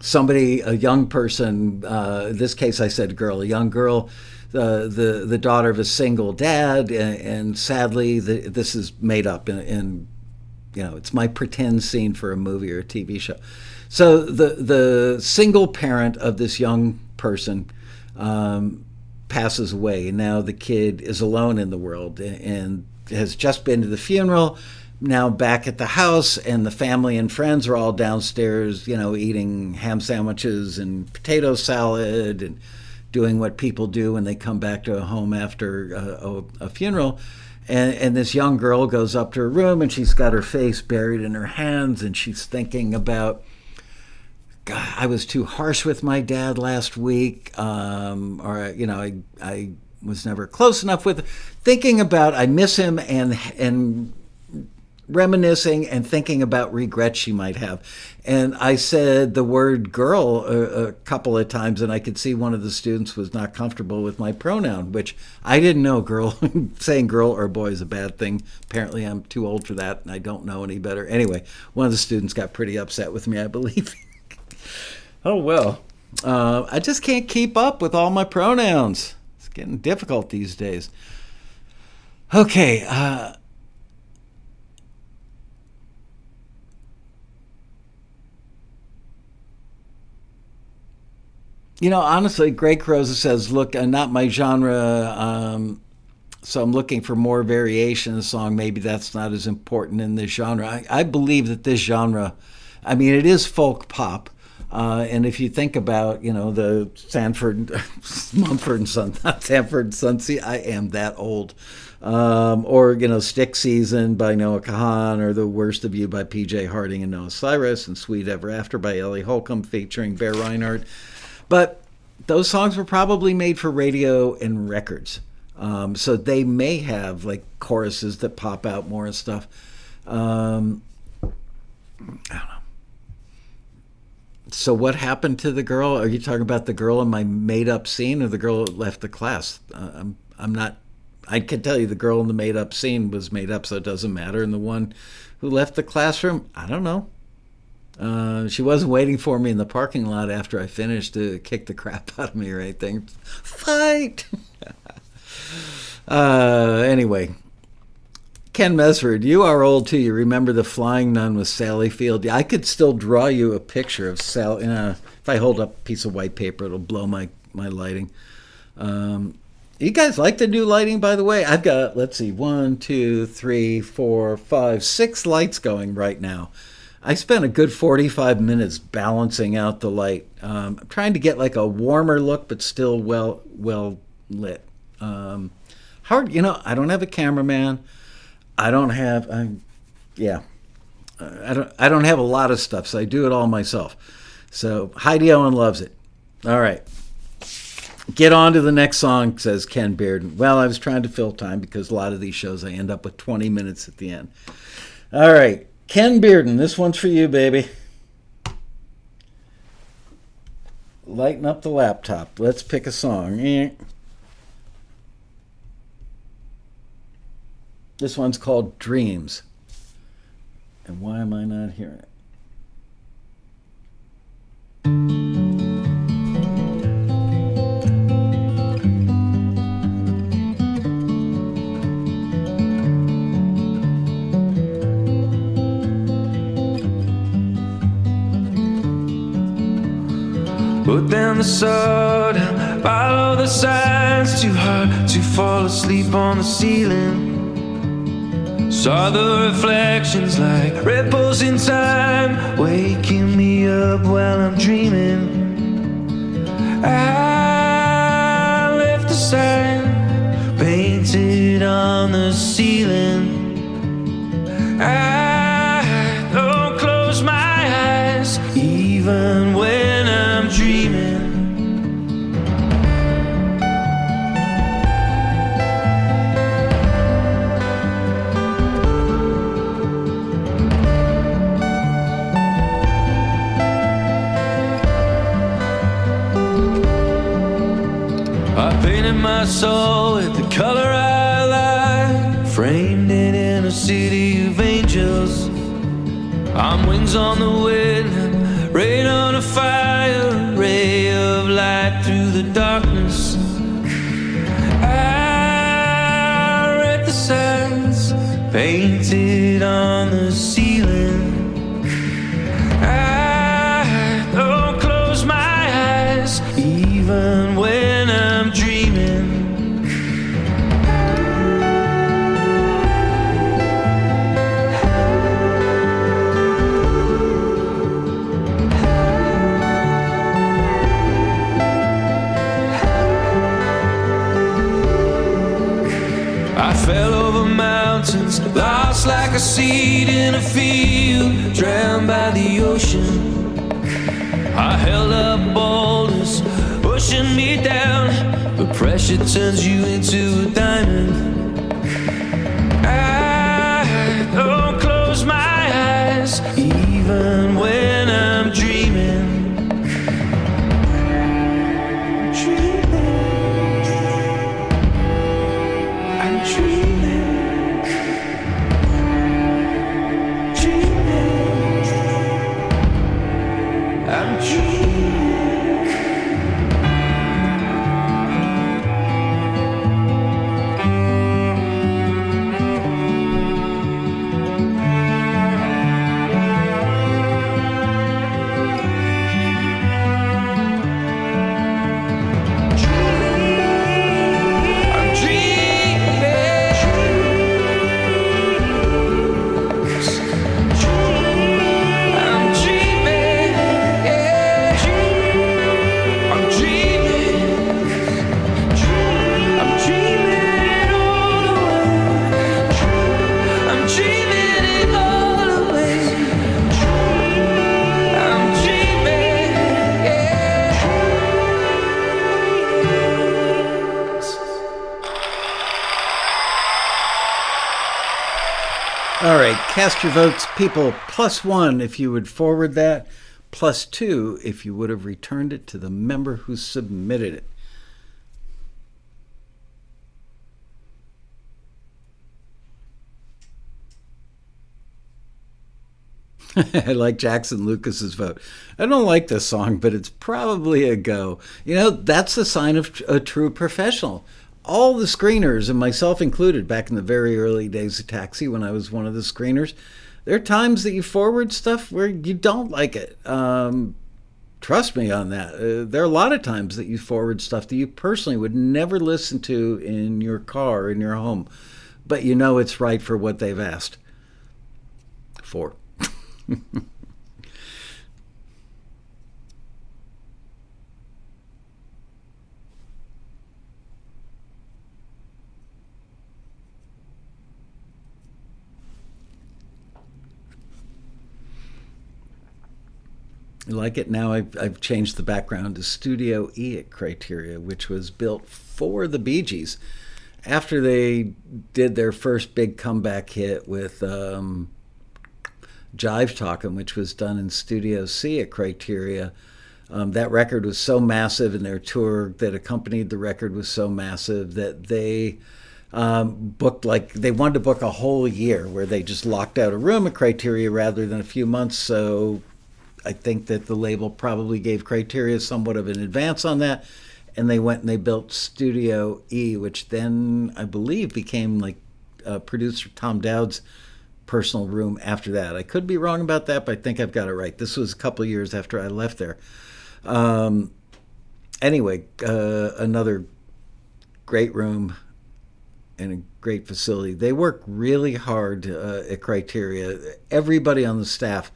Somebody, a young person, in this case I said girl, a young girl, the daughter of a single dad, and sadly this is made up, and it's my pretend scene for a movie or a TV show. So the single parent of this young person passes away, and now the kid is alone in the world and has just been to the funeral, now back at the house, and the family and friends are all downstairs, eating ham sandwiches and potato salad and doing what people do when they come back to a home after a funeral. And this young girl goes up to her room, and she's got her face buried in her hands, and she's thinking about, God, I was too harsh with my dad last week, or I was never close enough with him. Thinking about, I miss him, and reminiscing and thinking about regrets she might have. And I said the word girl a couple of times, and I could see one of the students was not comfortable with my pronoun, which I didn't know saying girl or boy is a bad thing. Apparently I'm too old for that, and I don't know any better. Anyway, one of the students got pretty upset with me, I believe. Oh, well. I just can't keep up with all my pronouns. It's getting difficult these days. Okay, honestly, Greg Croza says, look, not my genre, so I'm looking for more variation in the song. Maybe that's not as important in this genre. I believe that this genre, it is folk pop. And if you think about, the Mumford and Son, not Sanford and Son, see, I am that old. Or, Stick Season by Noah Kahan, or The Worst of You by P.J. Harding and Noah Cyrus, and Sweet Ever After by Ellie Holcomb featuring Bear Reinhardt. But those songs were probably made for radio and records. So they may have like choruses that pop out more and stuff. I don't know. So what happened to the girl? Are you talking about the girl in my made-up scene or the girl that left the class? I'm not. I can tell you the girl in the made-up scene was made up, so it doesn't matter. And the one who left the classroom, I don't know. She wasn't waiting for me in the parking lot after I finished to kick the crap out of me or anything. Fight! Anyway, Ken Mesford, you are old too. You remember The Flying Nun with Sally Field? I could still draw you a picture of Sally. If I hold up a piece of white paper, it'll blow my lighting. You guys like the new lighting, by the way? I've got, 1, 2, 3, 4, 5, 6 lights going right now. I spent a good 45 minutes balancing out the light. I'm trying to get like a warmer look, but still well lit. Hard, I don't have a cameraman. I don't have, I don't have a lot of stuff, so I do it all myself. So Heidi Owen loves it. All right. Get on to the next song, says Ken Bearden. Well, I was trying to fill time because a lot of these shows I end up with 20 minutes at the end. All right. Ken Bearden, this one's for you, baby. Lighten up the laptop. Let's pick a song. This one's called Dreams. And why am I not hearing it? Put down the soda, follow the signs. Too hard to fall asleep on the ceiling. Saw the reflections like ripples in time, waking me up while I'm dreaming. I left a sign painted on the ceiling. I don't close my eyes even when I'm dreaming. I painted my soul with the color I like, framed it in a city of angels. I'm wings on the wind, rain on a fire, ray of light through the darkness. I read the signs painted on the ceiling. I don't close my eyes even when I'm dreaming. I fell over mountains, lost like a seed in a field, drowned by the ocean. I held up boulders, pushing me down, but pressure turns you into a diamond. I don't close my eyes even when I'm dreaming. All right, cast your votes, people. +1 if you would forward that, +2 if you would have returned it to the member who submitted it. I like Jackson Lucas's vote. I don't like this song, but it's probably a go. You know, that's the sign of a true professional. All the screeners, and myself included, back in the very early days of Taxi, when I was one of the screeners, there are times that you forward stuff where you don't like it. Trust me on that. There are a lot of times that you forward stuff that you personally would never listen to in your car, in your home, but you know it's right for what they've asked for. You like it? Now I've changed the background to Studio E at Criteria, which was built for the Bee Gees. After they did their first big comeback hit with Jive Talkin', which was done in Studio C at Criteria, that record was so massive, and their tour that accompanied the record was so massive that they they wanted to book a whole year where they just locked out a room at Criteria rather than a few months. So I think that the label probably gave Criteria somewhat of an advance on that, and they went and they built Studio E, which then I believe became like producer Tom Dowd's personal room after that. I could be wrong about that, but I think I've got it right. This was a couple of years after I left there. Anyway, another great room and a great facility. They work really hard at Criteria. Everybody on the staff,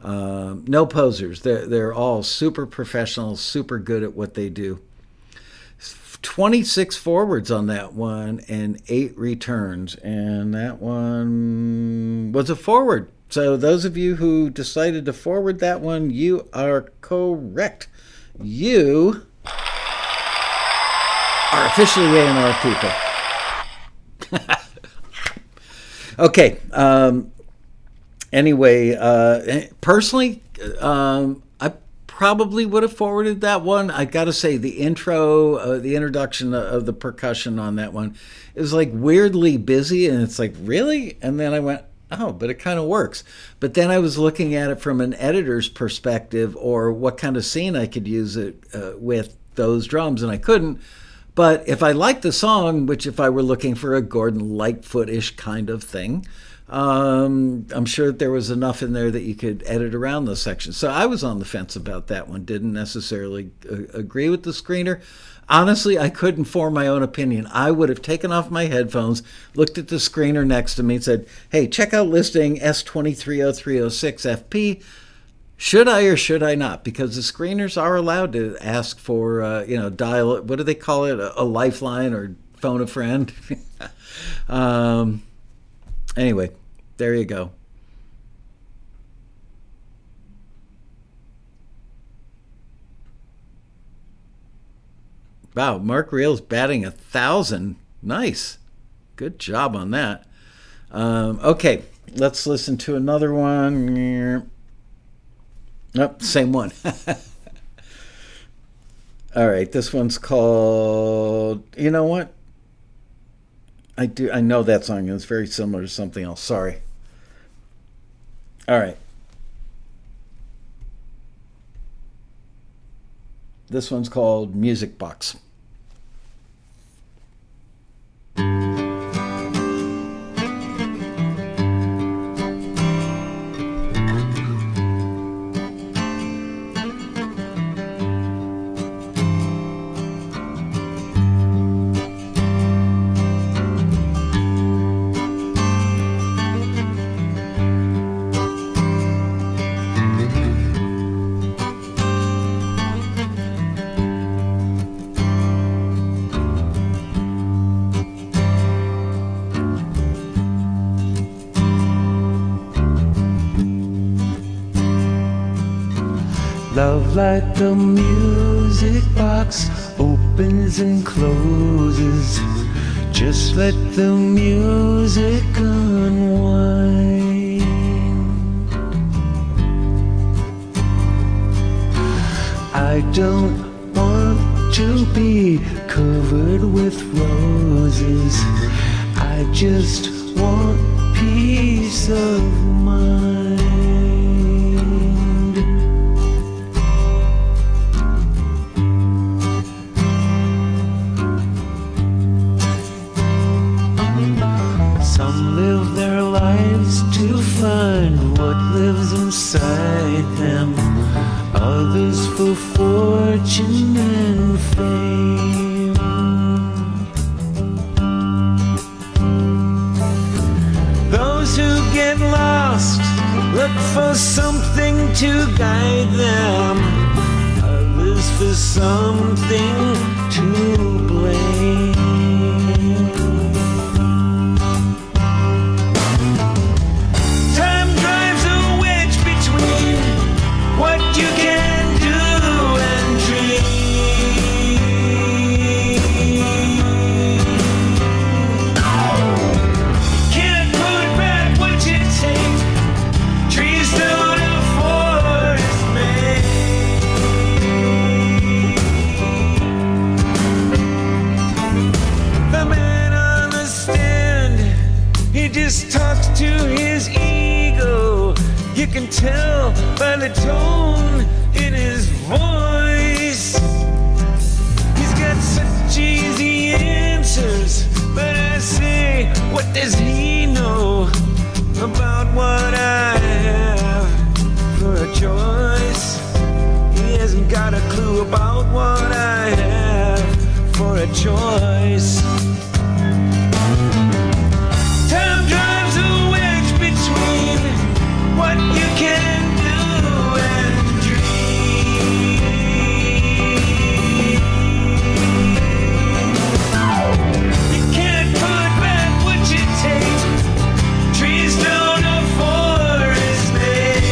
no posers. They're all super professional, super good at what they do. 26 forwards on that one and 8 returns, and that one was a forward. So those of you who decided to forward that one, you are correct. You are officially A&R people. Okay. Anyway, personally, I probably would have forwarded that one. I got to say, the intro, the introduction of the percussion on that one is like weirdly busy, and it's like, really? And then I went, oh, but it kind of works. But then I was looking at it from an editor's perspective, or what kind of scene I could use it with those drums, and I couldn't. But if I liked the song, which if I were looking for a Gordon Lightfoot-ish kind of thing, I'm sure that there was enough in there that you could edit around those sections. So I was on the fence about that one. Didn't necessarily agree with the screener. Honestly, I couldn't form my own opinion. I would have taken off my headphones, looked at the screener next to me and said, hey, check out listing S230306FP. Should I or should I not? Because the screeners are allowed to ask for, dial, what do they call it? A lifeline or phone a friend. Anyway, there you go. Wow, Mark Reel's batting 1,000. Nice. Good job on that. Okay, let's listen to another one. Nope, same one. All right, this one's called, you know what? I know that song. It's very similar to something else. Sorry. All right. This one's called Music Box. Love like a music box opens and closes. Just let the music unwind. I don't want to be covered with roses. I just want peace of mind. Inside them, others for fortune and fame. Those who get lost look for something to guide them, others for something to blame. Just talks to his ego. You can tell by the tone in his voice. He's got such easy answers, but I say, what does he know about what I have for a choice? He has ain't got a clue about what I have for a choice. Time drives a wedge between what you can do and dream. You can't put back what you take. Trees down a forest made.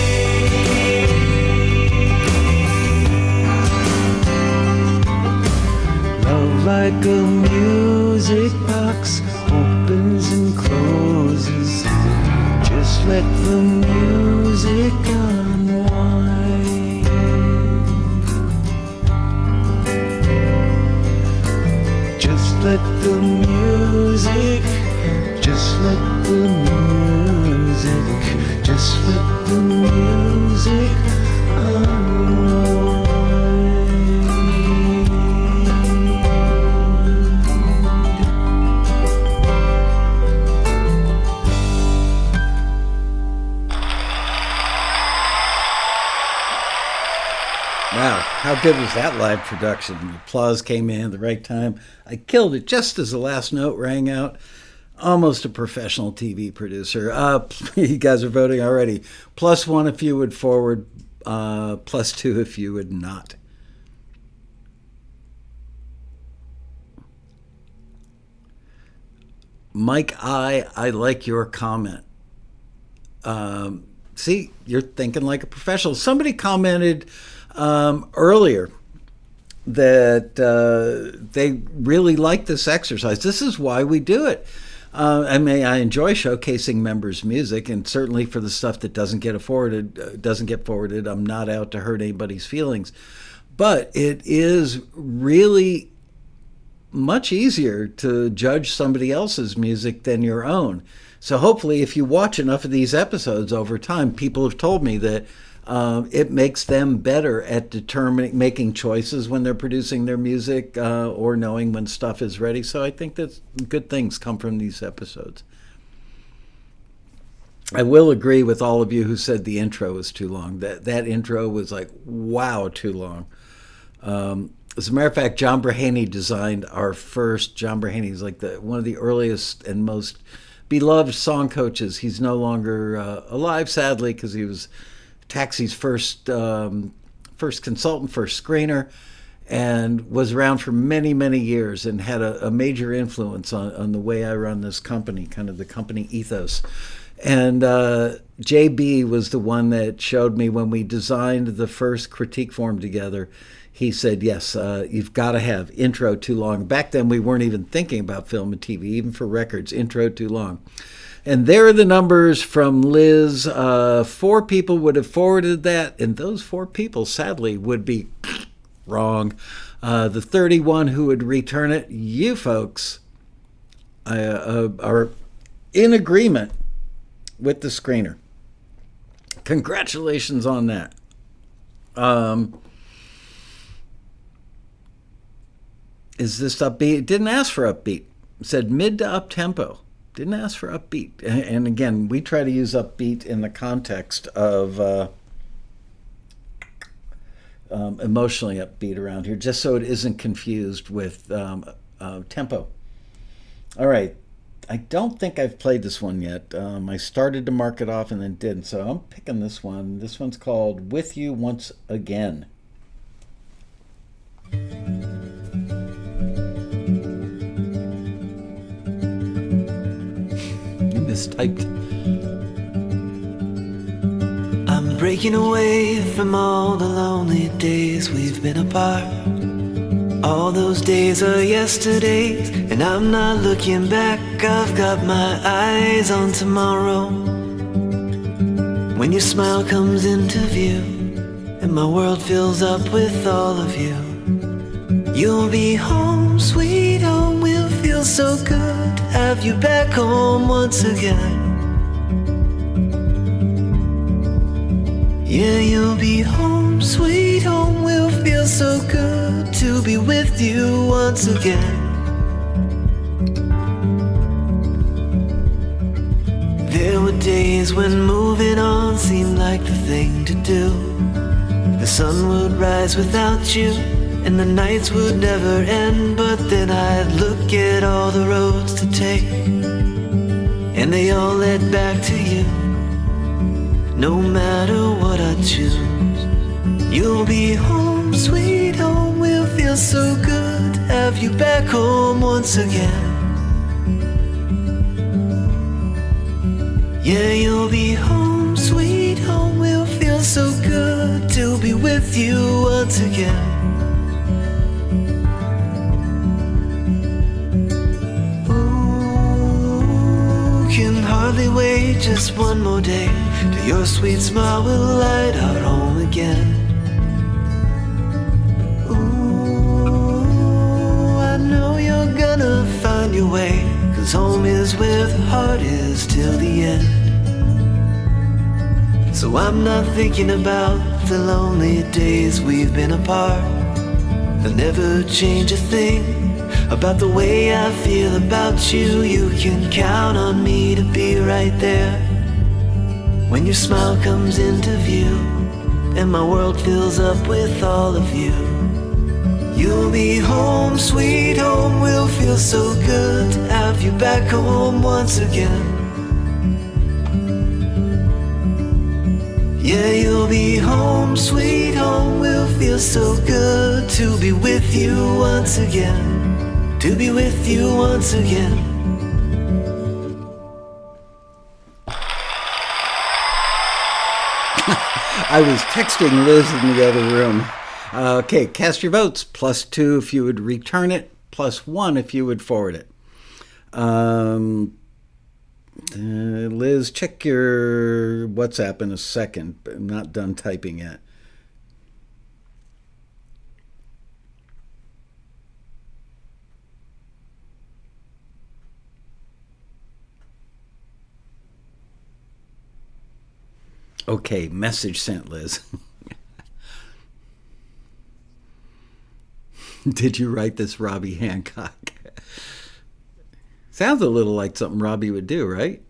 Love like a music box opens and closes. Just let the music unwind. Just let the music, just let the music, just let the music unwind. Wow, how good was that live production? The applause came in at the right time. I killed it just as the last note rang out. Almost a professional TV producer. You guys are voting already. +1 if you would forward, +2 if you would not. Mike, I like your comment. See, you're thinking like a professional. Somebody commented earlier that they really like this exercise. This is why we do it. I enjoy showcasing members' music, and certainly for the stuff that doesn't get forwarded, I'm not out to hurt anybody's feelings. But it is really much easier to judge somebody else's music than your own. So hopefully, if you watch enough of these episodes over time, people have told me that it makes them better at making choices when they're producing their music or knowing when stuff is ready. So I think that good things come from these episodes. I will agree with all of you who said the intro was too long. That intro was like, wow, too long. As a matter of fact, John Brahaney designed our first. John Brahaney is like one of the earliest and most beloved song coaches. He's no longer alive, sadly, because he was Taxi's first consultant, first screener, and was around for many, many years and had a major influence on the way I run this company, kind of the company ethos. And JB was the one that showed me when we designed the first critique form together. He said, yes, you've got to have intro too long. Back then, we weren't even thinking about film and TV, even for records, intro too long. And there are the numbers from Liz. 4 people would have forwarded that, and those 4 people, sadly, would be wrong. The 31 who would return it, you folks are in agreement with the screener. Congratulations on that. Is this upbeat? It didn't ask for upbeat. It said mid to up tempo. Didn't ask for upbeat. And again, we try to use upbeat in the context of emotionally upbeat around here, just so it isn't confused with tempo. All right. I don't think I've played this one yet. I started to mark it off and then didn't. So I'm picking this one. This one's called With You Once Again. Mistyped. I'm breaking away from all the lonely days we've been apart. All those days are yesterdays, and I'm not looking back. I've got my eyes on tomorrow. When your smile comes into view, and my world fills up with all of you, you'll be home, sweet home. Will feel so good to have you back home once again. Yeah, you'll be home, sweet home. Will feel so good to be with you once again. There were days when moving on seemed like the thing to do. The sun would rise without you, and the nights would never end. But then I'd look at all the roads to take, and they all led back to you. No matter what I choose, you'll be home, sweet home. Will feel so good to have you back home once again. Yeah, you'll be home, sweet home. Will feel so good to be with you once again. Ooh, can hardly wait just one more day till your sweet smile will light our home again. Ooh, I know you're gonna find your way, 'cause home is where the heart is till the end. So I'm not thinking about the lonely days we've been apart. I'll never change a thing about the way I feel about you. You can count on me to be right there when your smile comes into view and my world fills up with all of you. You'll be home, sweet home. Will feel so good to have you back home once again. Yeah, you'll be home, sweet home. Will feel so good to be with you once again. To be with you once again. I was texting Liz in the other room. Okay, cast your votes. +2 if you would return it. +1 if you would forward it. Liz, check your WhatsApp in a second. But I'm not done typing yet. Okay, message sent, Liz. Did you write this, Robbie Hancock? Sounds a little like something Robbie would do, right?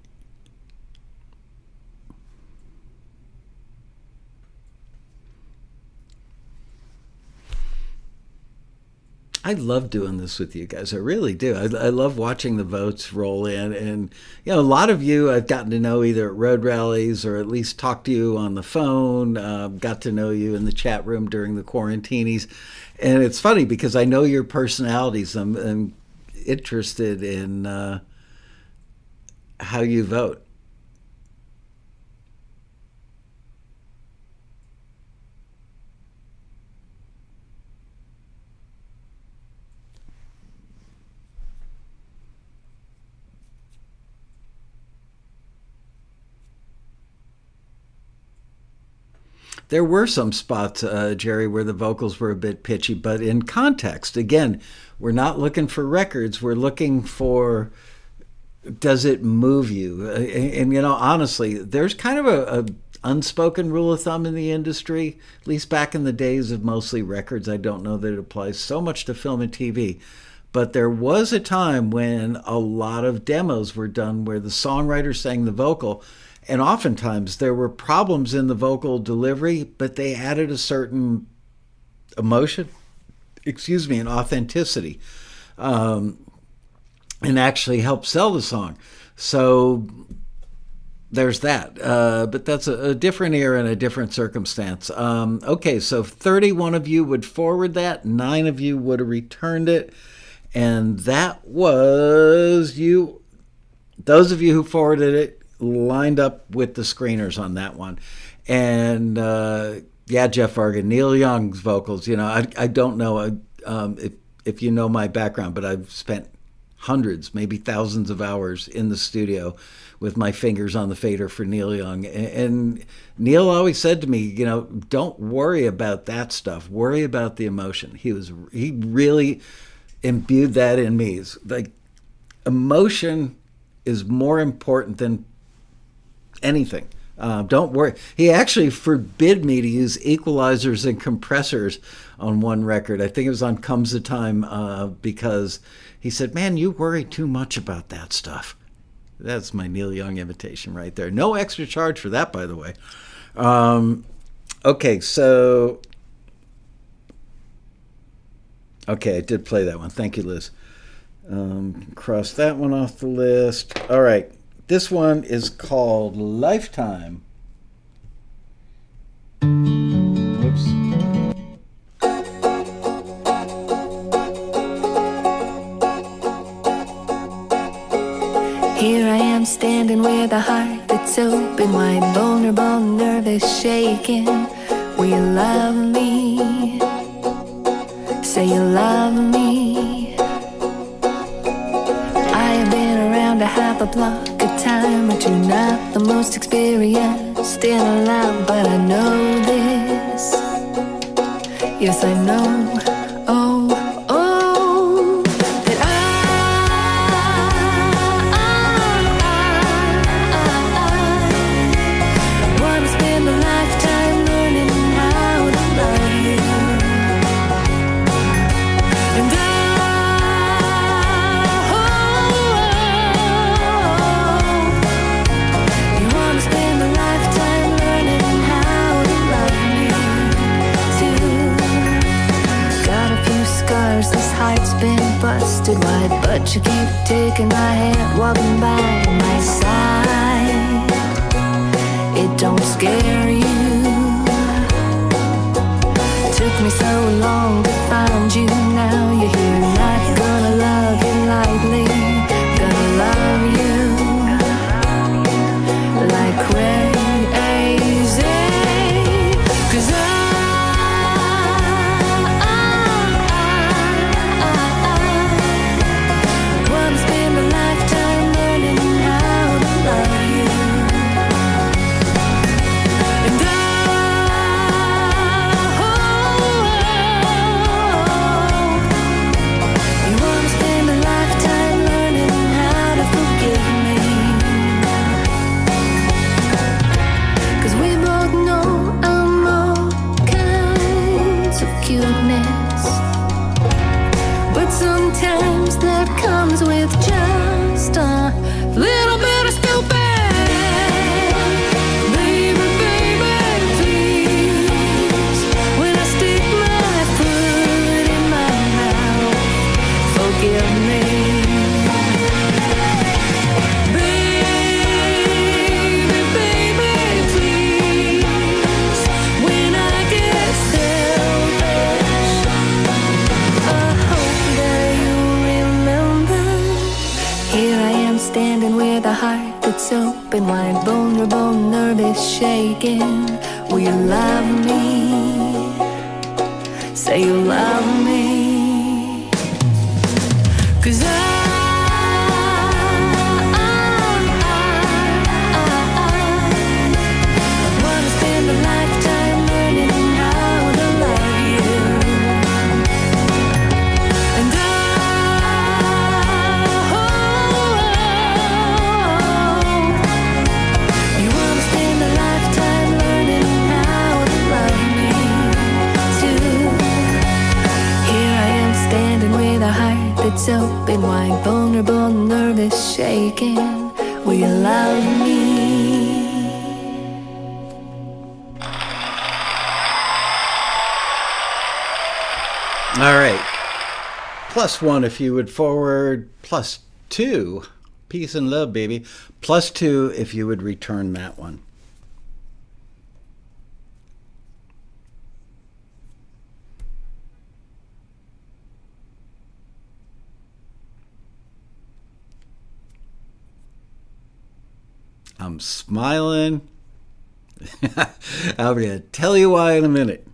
I love doing this with you guys. I really do. I love watching the votes roll in. And, a lot of you I've gotten to know either at road rallies or at least talked to you on the phone, got to know you in the chat room during the quarantines. And it's funny because I know your personalities. I'm interested in how you vote. There were some spots, Jerry, where the vocals were a bit pitchy, but in context, again, we're not looking for records. We're looking for, does it move you? And honestly, there's kind of a unspoken rule of thumb in the industry, at least back in the days of mostly records. I don't know that it applies so much to film and TV. But there was a time when a lot of demos were done where the songwriter sang the vocal, and oftentimes there were problems in the vocal delivery, but they added a certain emotion, and authenticity, and actually helped sell the song. So there's that. But that's a different era and a different circumstance. Okay, so 31 of you would forward that, 9 of you would have returned it, and that was you. Those of you who forwarded it lined up with the screeners on that one. And Jeff Varga, Neil Young's vocals, I don't know if you know my background, but I've spent hundreds, maybe thousands of hours in the studio with my fingers on the fader for Neil Young. And Neil always said to me, don't worry about that stuff. Worry about the emotion. He really imbued that in me. It's like emotion is more important than anything. Don't worry. He actually forbid me to use equalizers and compressors on one record. I think it was on Comes a Time, because he said, man, you worry too much about that stuff. That's my Neil Young imitation right there. No extra charge for that, by the way. Okay, so Okay, I did play that one. Thank you, Liz. Cross that one off the list. All right. This one is called Lifetime. Whoops. Here I am standing with a heart that's open wide, vulnerable, nervous, shaking. Will you love me? Say you love me. I have been around a half a block, a time or two, not the most experienced in love, but I know this. Yes, I know. Oh, oh, that I wanna spend a lifetime learning how to love you. And you wanna spend a lifetime learning how to love me too. Got a few scars, this heart's been busted wide, but you keep taking my hand, walking by my side. It don't scare you. Took me so long to find you, now you're here. Not gonna love you lightly, gonna love you like crazy. 'Cause I wanna spend a lifetime learning how to love you. And you wanna spend a lifetime learning how to forgive me. 'Cause we both know I'm all kinds of cuteness, but sometimes that comes with just a little bit of stupid. Baby, baby, please, when I stick my foot in my mouth, forgive me. Baby, baby, please, when I get selfish, I hope that you remember. Here I am standing with a heart that's open wide, vulnerable, nervous, shaking. Will you love me? Say you love me. 'Cause I wanna spend a lifetime learning how to love you. And you wanna spend a lifetime learning how to love me too. Here I am standing with a heart that's open wide, vulnerable, nervous, shaking. Will you love me? All right. +1 if you would forward, +2. Peace and love, baby. +2 if you would return that one. I'm smiling. I'm going to tell you why in a minute.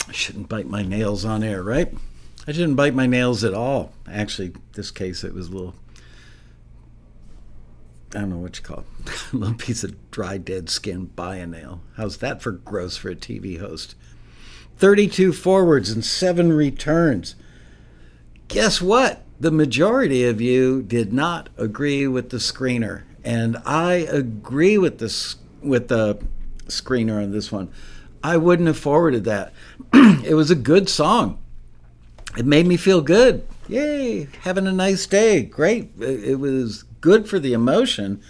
I shouldn't bite my nails on air, right? I shouldn't bite my nails at all. Actually, this case, it was a little, I don't know what you call it, a little piece of dry, dead skin by a nail. How's that for gross for a TV host? 32 forwards and 7 returns. Guess what? The majority of you did not agree with the screener. And I agree with the screener on this one. I wouldn't have forwarded that. It was a good song. It made me feel good. Yay, having a nice day. Great. It was good for the emotion.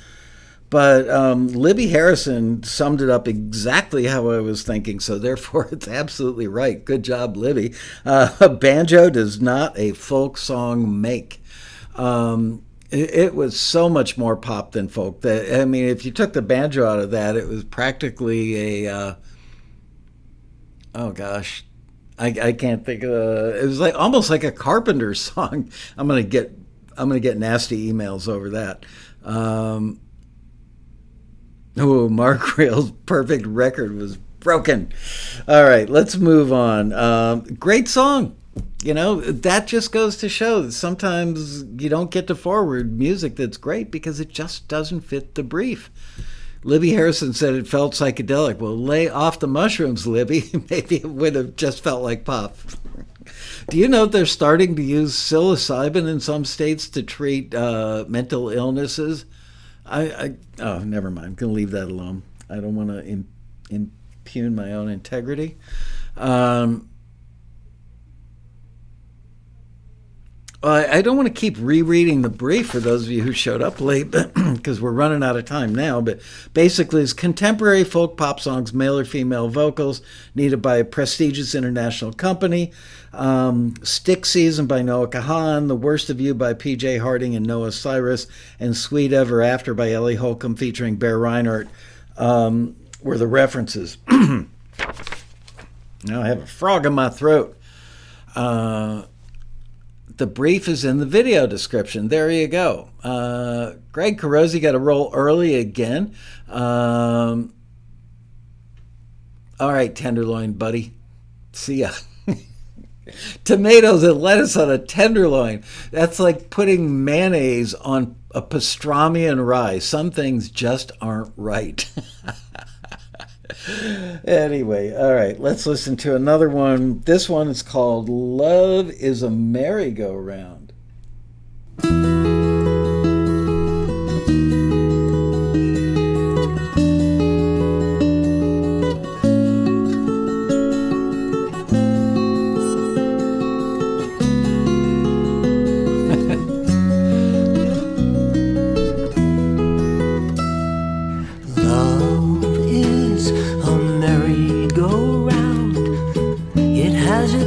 But Libby Harrison summed it up exactly how I was thinking, so therefore it's absolutely right. Good job, Libby. Banjo does not a folk song make. It was so much more pop than folk. I mean, if you took the banjo out of that, it was practically a... oh gosh, I can't think of it was like almost like a Carpenter song. I'm gonna get nasty emails over that. Mark Rail's perfect record was broken. All right, let's move on. Great song. You know, that just goes to show that sometimes you don't get to forward music that's great because it just doesn't fit the brief. Libby Harrison said it felt psychedelic. Well, lay off the mushrooms, Libby. Maybe it would have just felt like pop. Do you know they're starting to use psilocybin in some states to treat mental illnesses? Oh, never mind. I'm going to leave that alone. I don't want to impugn my own integrity. I don't want to keep rereading the brief for those of you who showed up late because we're running out of time now. But basically, it's contemporary folk pop songs, male or female vocals, needed by a prestigious international company. Stick Season by Noah Kahan, The Worst of You by P.J. Harding and Noah Cyrus, and Sweet Ever After by Ellie Holcomb featuring Bear Reinhardt were the references. Now I have a frog in my throat. The brief is in the video description. There you go. Greg Carosi got a roll early again. All right, Tenderloin, buddy. See ya. Tomatoes and lettuce on a tenderloin. That's like putting mayonnaise on a pastrami and rye. Some things just aren't right. Anyway, all right, let's listen to another one. This one is called Love is a Merry-Go-Round.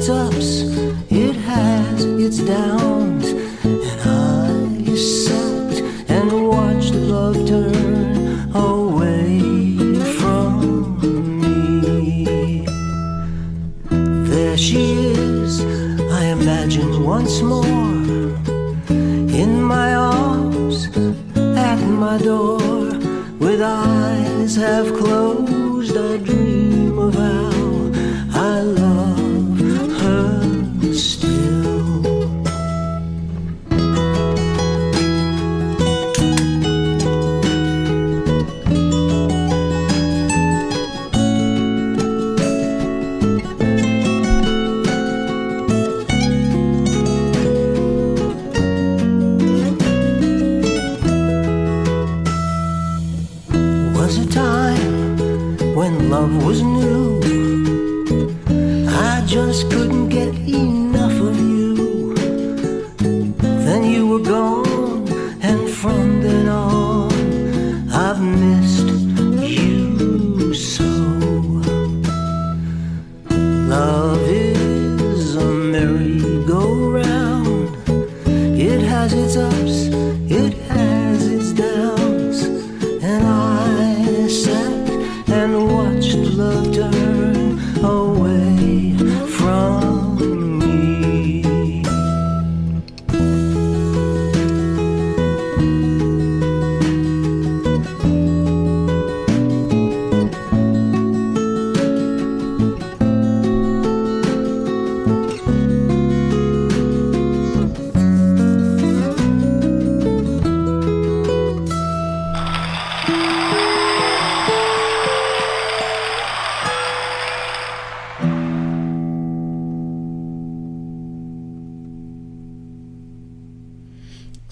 Ups, it has its downs, and I sat and watched love turn away from me. There she is, I imagine once more, in my arms, at my door, with eyes half closed, I dream of how I love her still. Was a time when love was new, I just couldn't get enough of you. Then you were gone, and from then on I've missed you so. Love is a merry-go-round. It has its ups, it has its downs, and I sat and watched love turn away from me.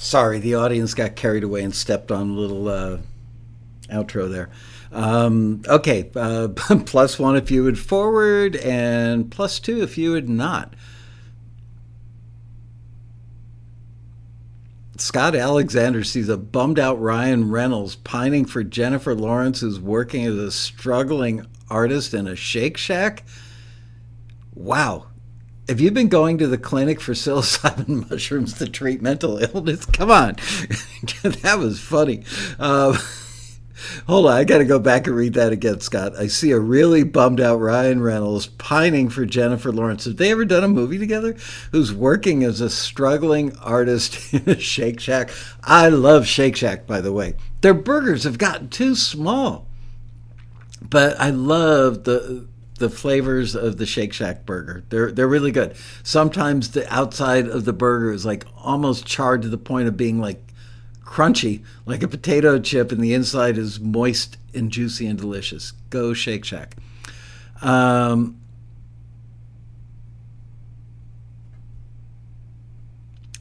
Sorry, the audience got carried away and stepped on a little outro there. Okay, +1 if you would forward, and +2 if you would not. Scott Alexander sees a bummed out Ryan Reynolds pining for Jennifer Lawrence, who's working as a struggling artist in a Shake Shack. Wow. Have you been going to the clinic for psilocybin mushrooms to treat mental illness? Come on. That was funny. Hold on, I got to go back and read that again, Scott. I see a really bummed out Ryan Reynolds pining for Jennifer Lawrence. Have they ever done a movie together? Who's working as a struggling artist in a Shake Shack. I love Shake Shack, by the way. Their burgers have gotten too small. But I love the flavors of the Shake Shack burger. They're really good. Sometimes the outside of the burger is like almost charred to the point of being like crunchy, like a potato chip, and the inside is moist and juicy and delicious. Go Shake Shack.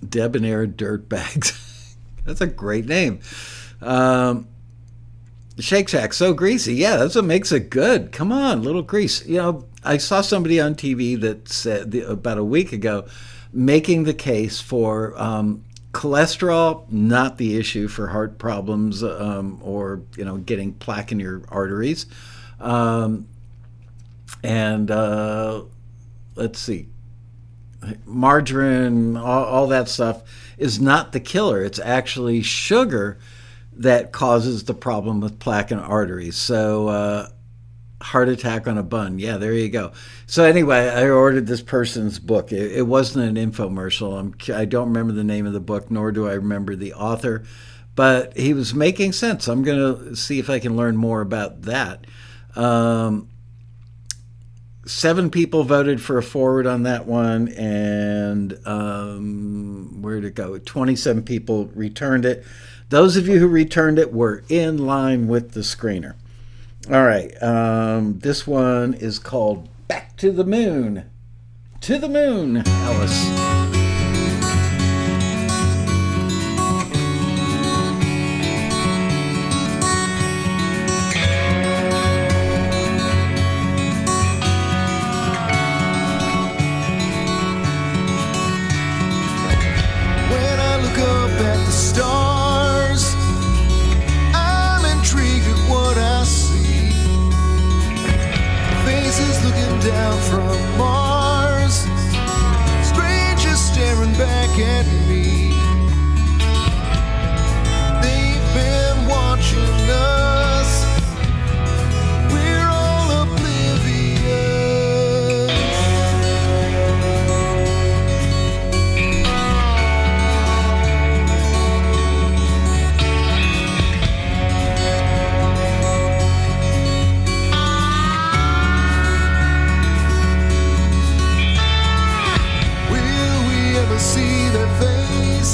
Debonair Dirtbags. That's a great name. Shake Shack, so greasy. Yeah, that's what makes it good. Come on, little grease. You know, I saw somebody on TV that said about a week ago making the case for cholesterol, not the issue for heart problems or, you know, getting plaque in your arteries. Let's see. Margarine, all that stuff is not the killer. It's actually sugar that causes the problem with plaque and arteries. So heart attack on a bun. Yeah, there you go. So anyway, I ordered this person's book. It wasn't an infomercial. I don't remember the name of the book, nor do I remember the author. But he was making sense. I'm going to see if I can learn more about that. 7 people voted for a forward on that one, and where'd it go? 27 people returned it. Those of you who returned it were in line with the screener. All right, this one is called Back to the Moon. To the Moon, Alice. Down from Mars, strangers staring back at me. They've been watching us. We're all oblivious. See their face.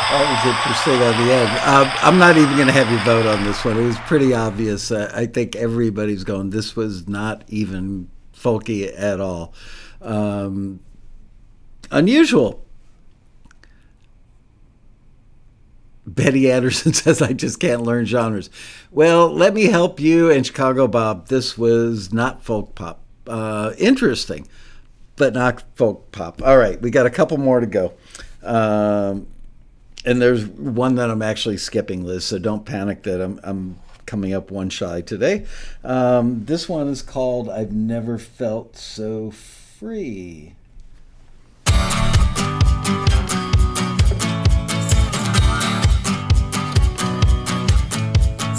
That was interesting on the end. I'm not even going to have you vote on this one. It was pretty obvious. I think everybody's going, this was not even folky at all. Unusual. Betty Anderson says, I just can't learn genres. Well, let me help you and Chicago Bob. This was not folk pop. Interesting, but not folk pop. All right, we got a couple more to go. And there's one that I'm actually skipping, Liz, so don't panic that I'm coming up one shy today. This one is called I've Never Felt So Free.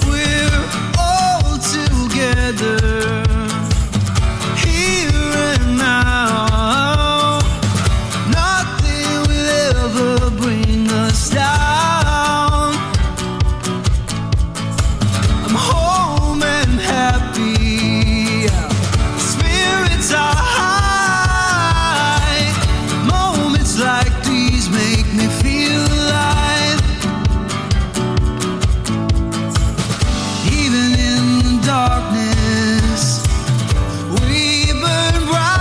We're all together here and now. Nothing will ever bring us down. I'm home and happy. Spirits are high. Moments like these make me feel alive. Even in the darkness, we burn bright.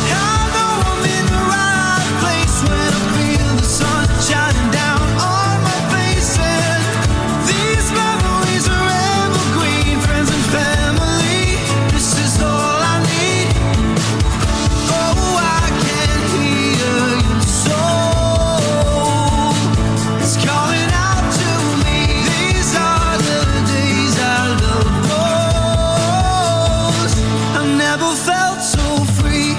I know I'm in the right place when I feel the sun shining down on my face. And these memories are evergreen, friends and family. This is all I need. Oh, I can hear your soul. It's calling out to me. These are the days I love most. I never felt so free.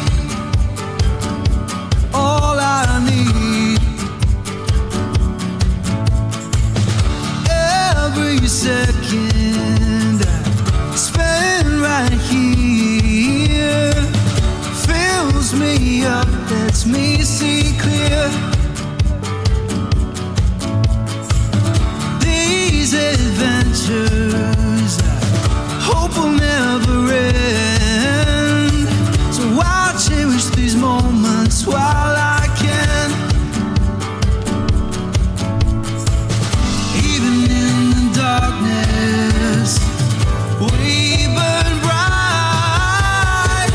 All I need. Every second I spend right here fills me up, lets me see clear. These adventures I hope will never end. So I'll cherish these moments while I can. Even in the darkness, we burn bright.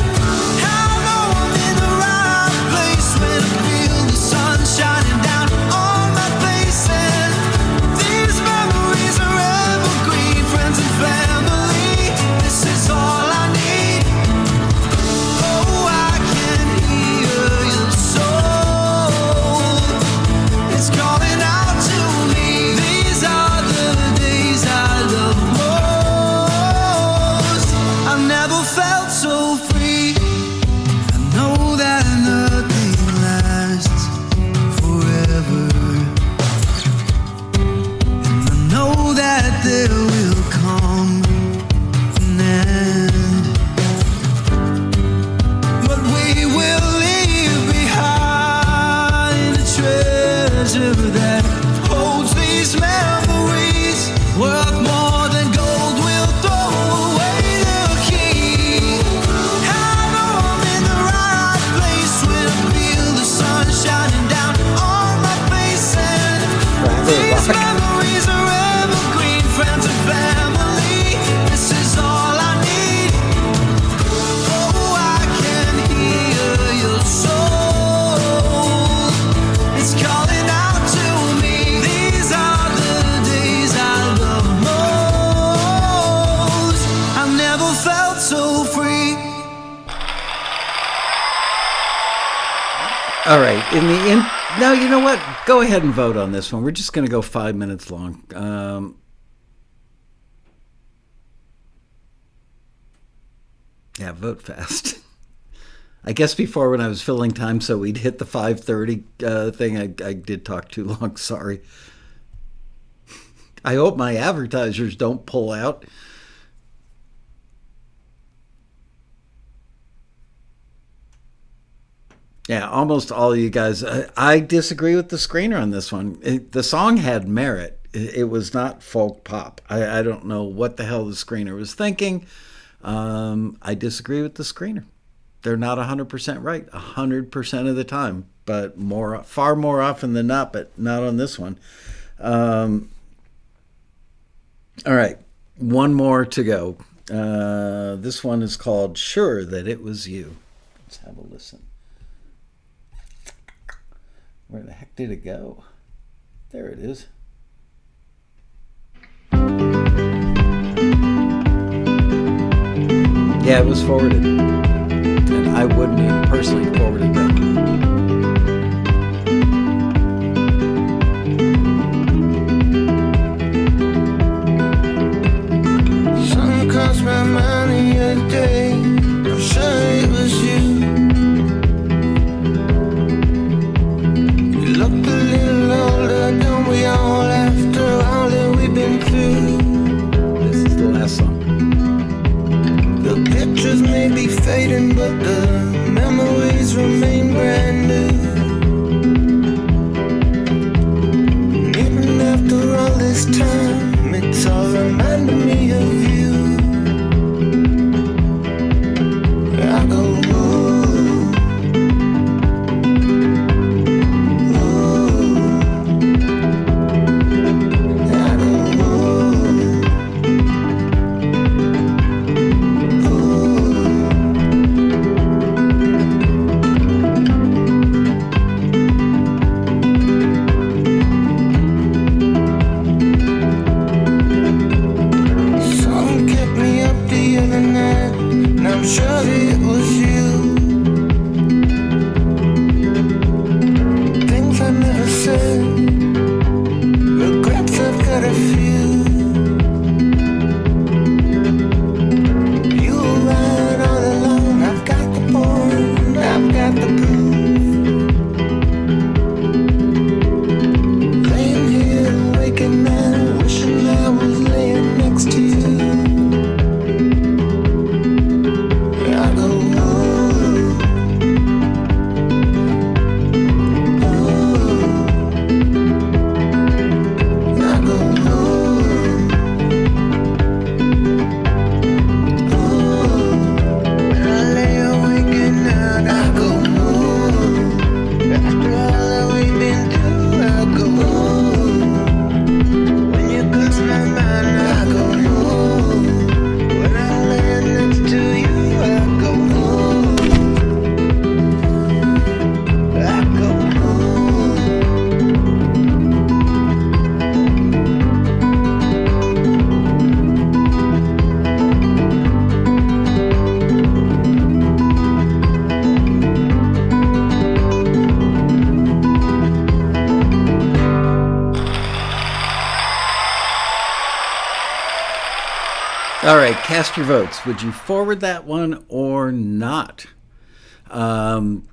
I know I'm in the right place when I feel the sun shining down on my face. And these memories are evergreen, friends and family. This is all I need. Oh, I can hear your soul. It's calling out to me. These are the days I love most. I've never felt so free. I know that nothing lasts forever. And I know that there will come an end. But we will leave behind a treasure that holds these memories, worth more than gold. We'll throw away the key. I know I'm in the right place when I feel the sun shining down on my face. And these memories are evergreen, friends and family. This is all I need. Oh, I can hear your soul. It's calling out to me. These are the days I love most. I've never felt so free. All right. Now, you know what? Go ahead and vote on this one. We're just going to go 5 minutes long. Yeah, vote fast. I guess before when I was filling time so we'd hit the 5:30 thing, I did talk too long. Sorry. I hope my advertisers don't pull out. Yeah, almost all of you guys. I disagree with the screener on this one. The song had merit. It was not folk pop. I don't know what the hell the screener was thinking. I disagree with the screener. They're not 100% right 100% of the time. but far more often than not, but not on this one. All right, one more to go. This one is called Sure That It Was You. Let's have a listen. Where the heck did it go? There it is. Yeah, it was forwarded. And I wouldn't have personally forwarded that. Something crossed my mind the other day. I'm sure it was you. You looked a little older, don't we all, after all that we've been through? This is the last song. The pictures may be fading, but the memories remain brand new. And even after all this time, it's all reminding me of you. I go, ooh, ooh. I go, Something kept me up the other night, and I'm sure that it was you. Things I never said, regrets I've got a few. You were right all along, I've got the point, I've got the proof. Laying here and waking now, wishing I was laying next to you. I go, ooh, ooh. I go, ooh, ooh. When I lay awake at night, I go, ooh. After all that we've been through, I go, ooh. When you cross my mind, I go, ooh. When I lay next to you, I go, ooh. I go, All right, cast your votes. Would you forward that one or not? I've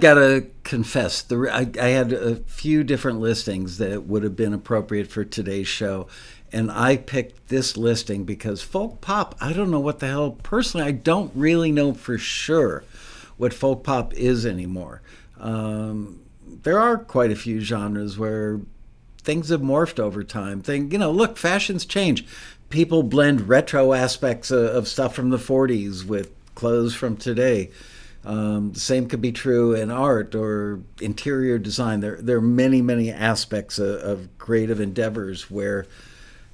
got to confess, I had a few different listings that would have been appropriate for today's show, and I picked this listing because folk pop, I don't know what the hell, personally, I don't really know for sure what folk pop is anymore. There are quite a few genres where things have morphed over time. Look, fashions change. People blend retro aspects of stuff from the 40s with clothes from today. The same could be true in art or interior design. There are many, many aspects of creative endeavors where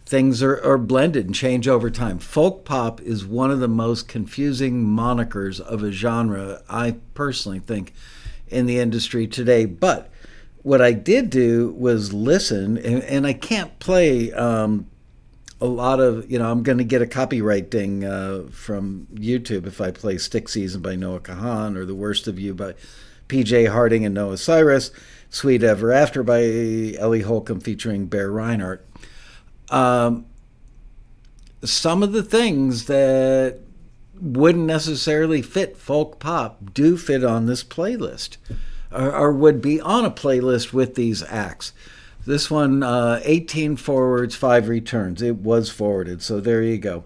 things are blended and change over time. Folk pop is one of the most confusing monikers of a genre, I personally think, in the industry today. But what I did do was listen, and I can't play a lot of, I'm going to get a copyright ding from YouTube if I play Stick Season by Noah Kahan or The Worst of You by PJ Harding and Noah Cyrus, Sweet Ever After by Ellie Holcomb featuring Bear Reinhardt. Some of the things that wouldn't necessarily fit folk pop do fit on this playlist or would be on a playlist with these acts. This one, 18 forwards, 5 returns. It was forwarded, so there you go.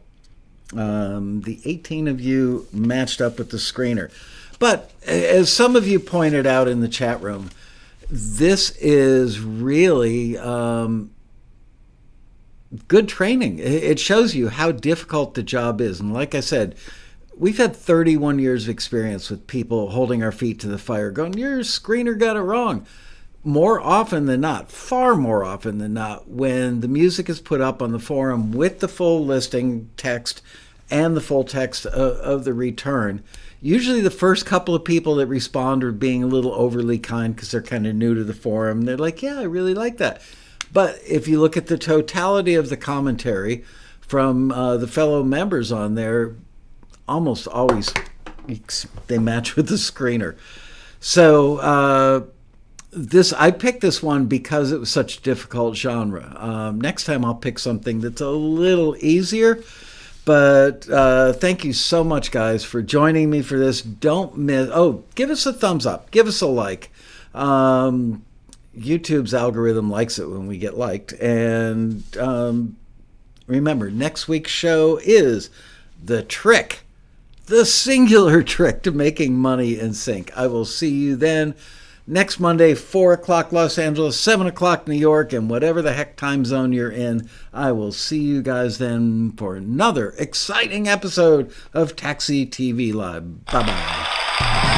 The 18 of you matched up with the screener. But as some of you pointed out in the chat room, this is really good training. It shows you how difficult the job is. And like I said, we've had 31 years of experience with people holding our feet to the fire going, your screener got it wrong. More often than not, far more often than not, when the music is put up on the forum with the full listing text and the full text of the return, usually the first couple of people that respond are being a little overly kind because they're kind of new to the forum. They're like, yeah, I really like that. But if you look at the totality of the commentary from the fellow members on there, almost always they match with the screener. So I picked this one because it was such a difficult genre. Next time I'll pick something that's a little easier. But thank you so much, guys, for joining me for this. Don't miss. Oh, give us a thumbs up. Give us a like. YouTube's algorithm likes it when we get liked. And remember, next week's show is the trick, the singular trick to making money in sync. I will see you then. Next Monday, 4 o'clock Los Angeles, 7 o'clock New York, and whatever the heck time zone you're in, I will see you guys then for another exciting episode of TAXITV Live. Bye-bye.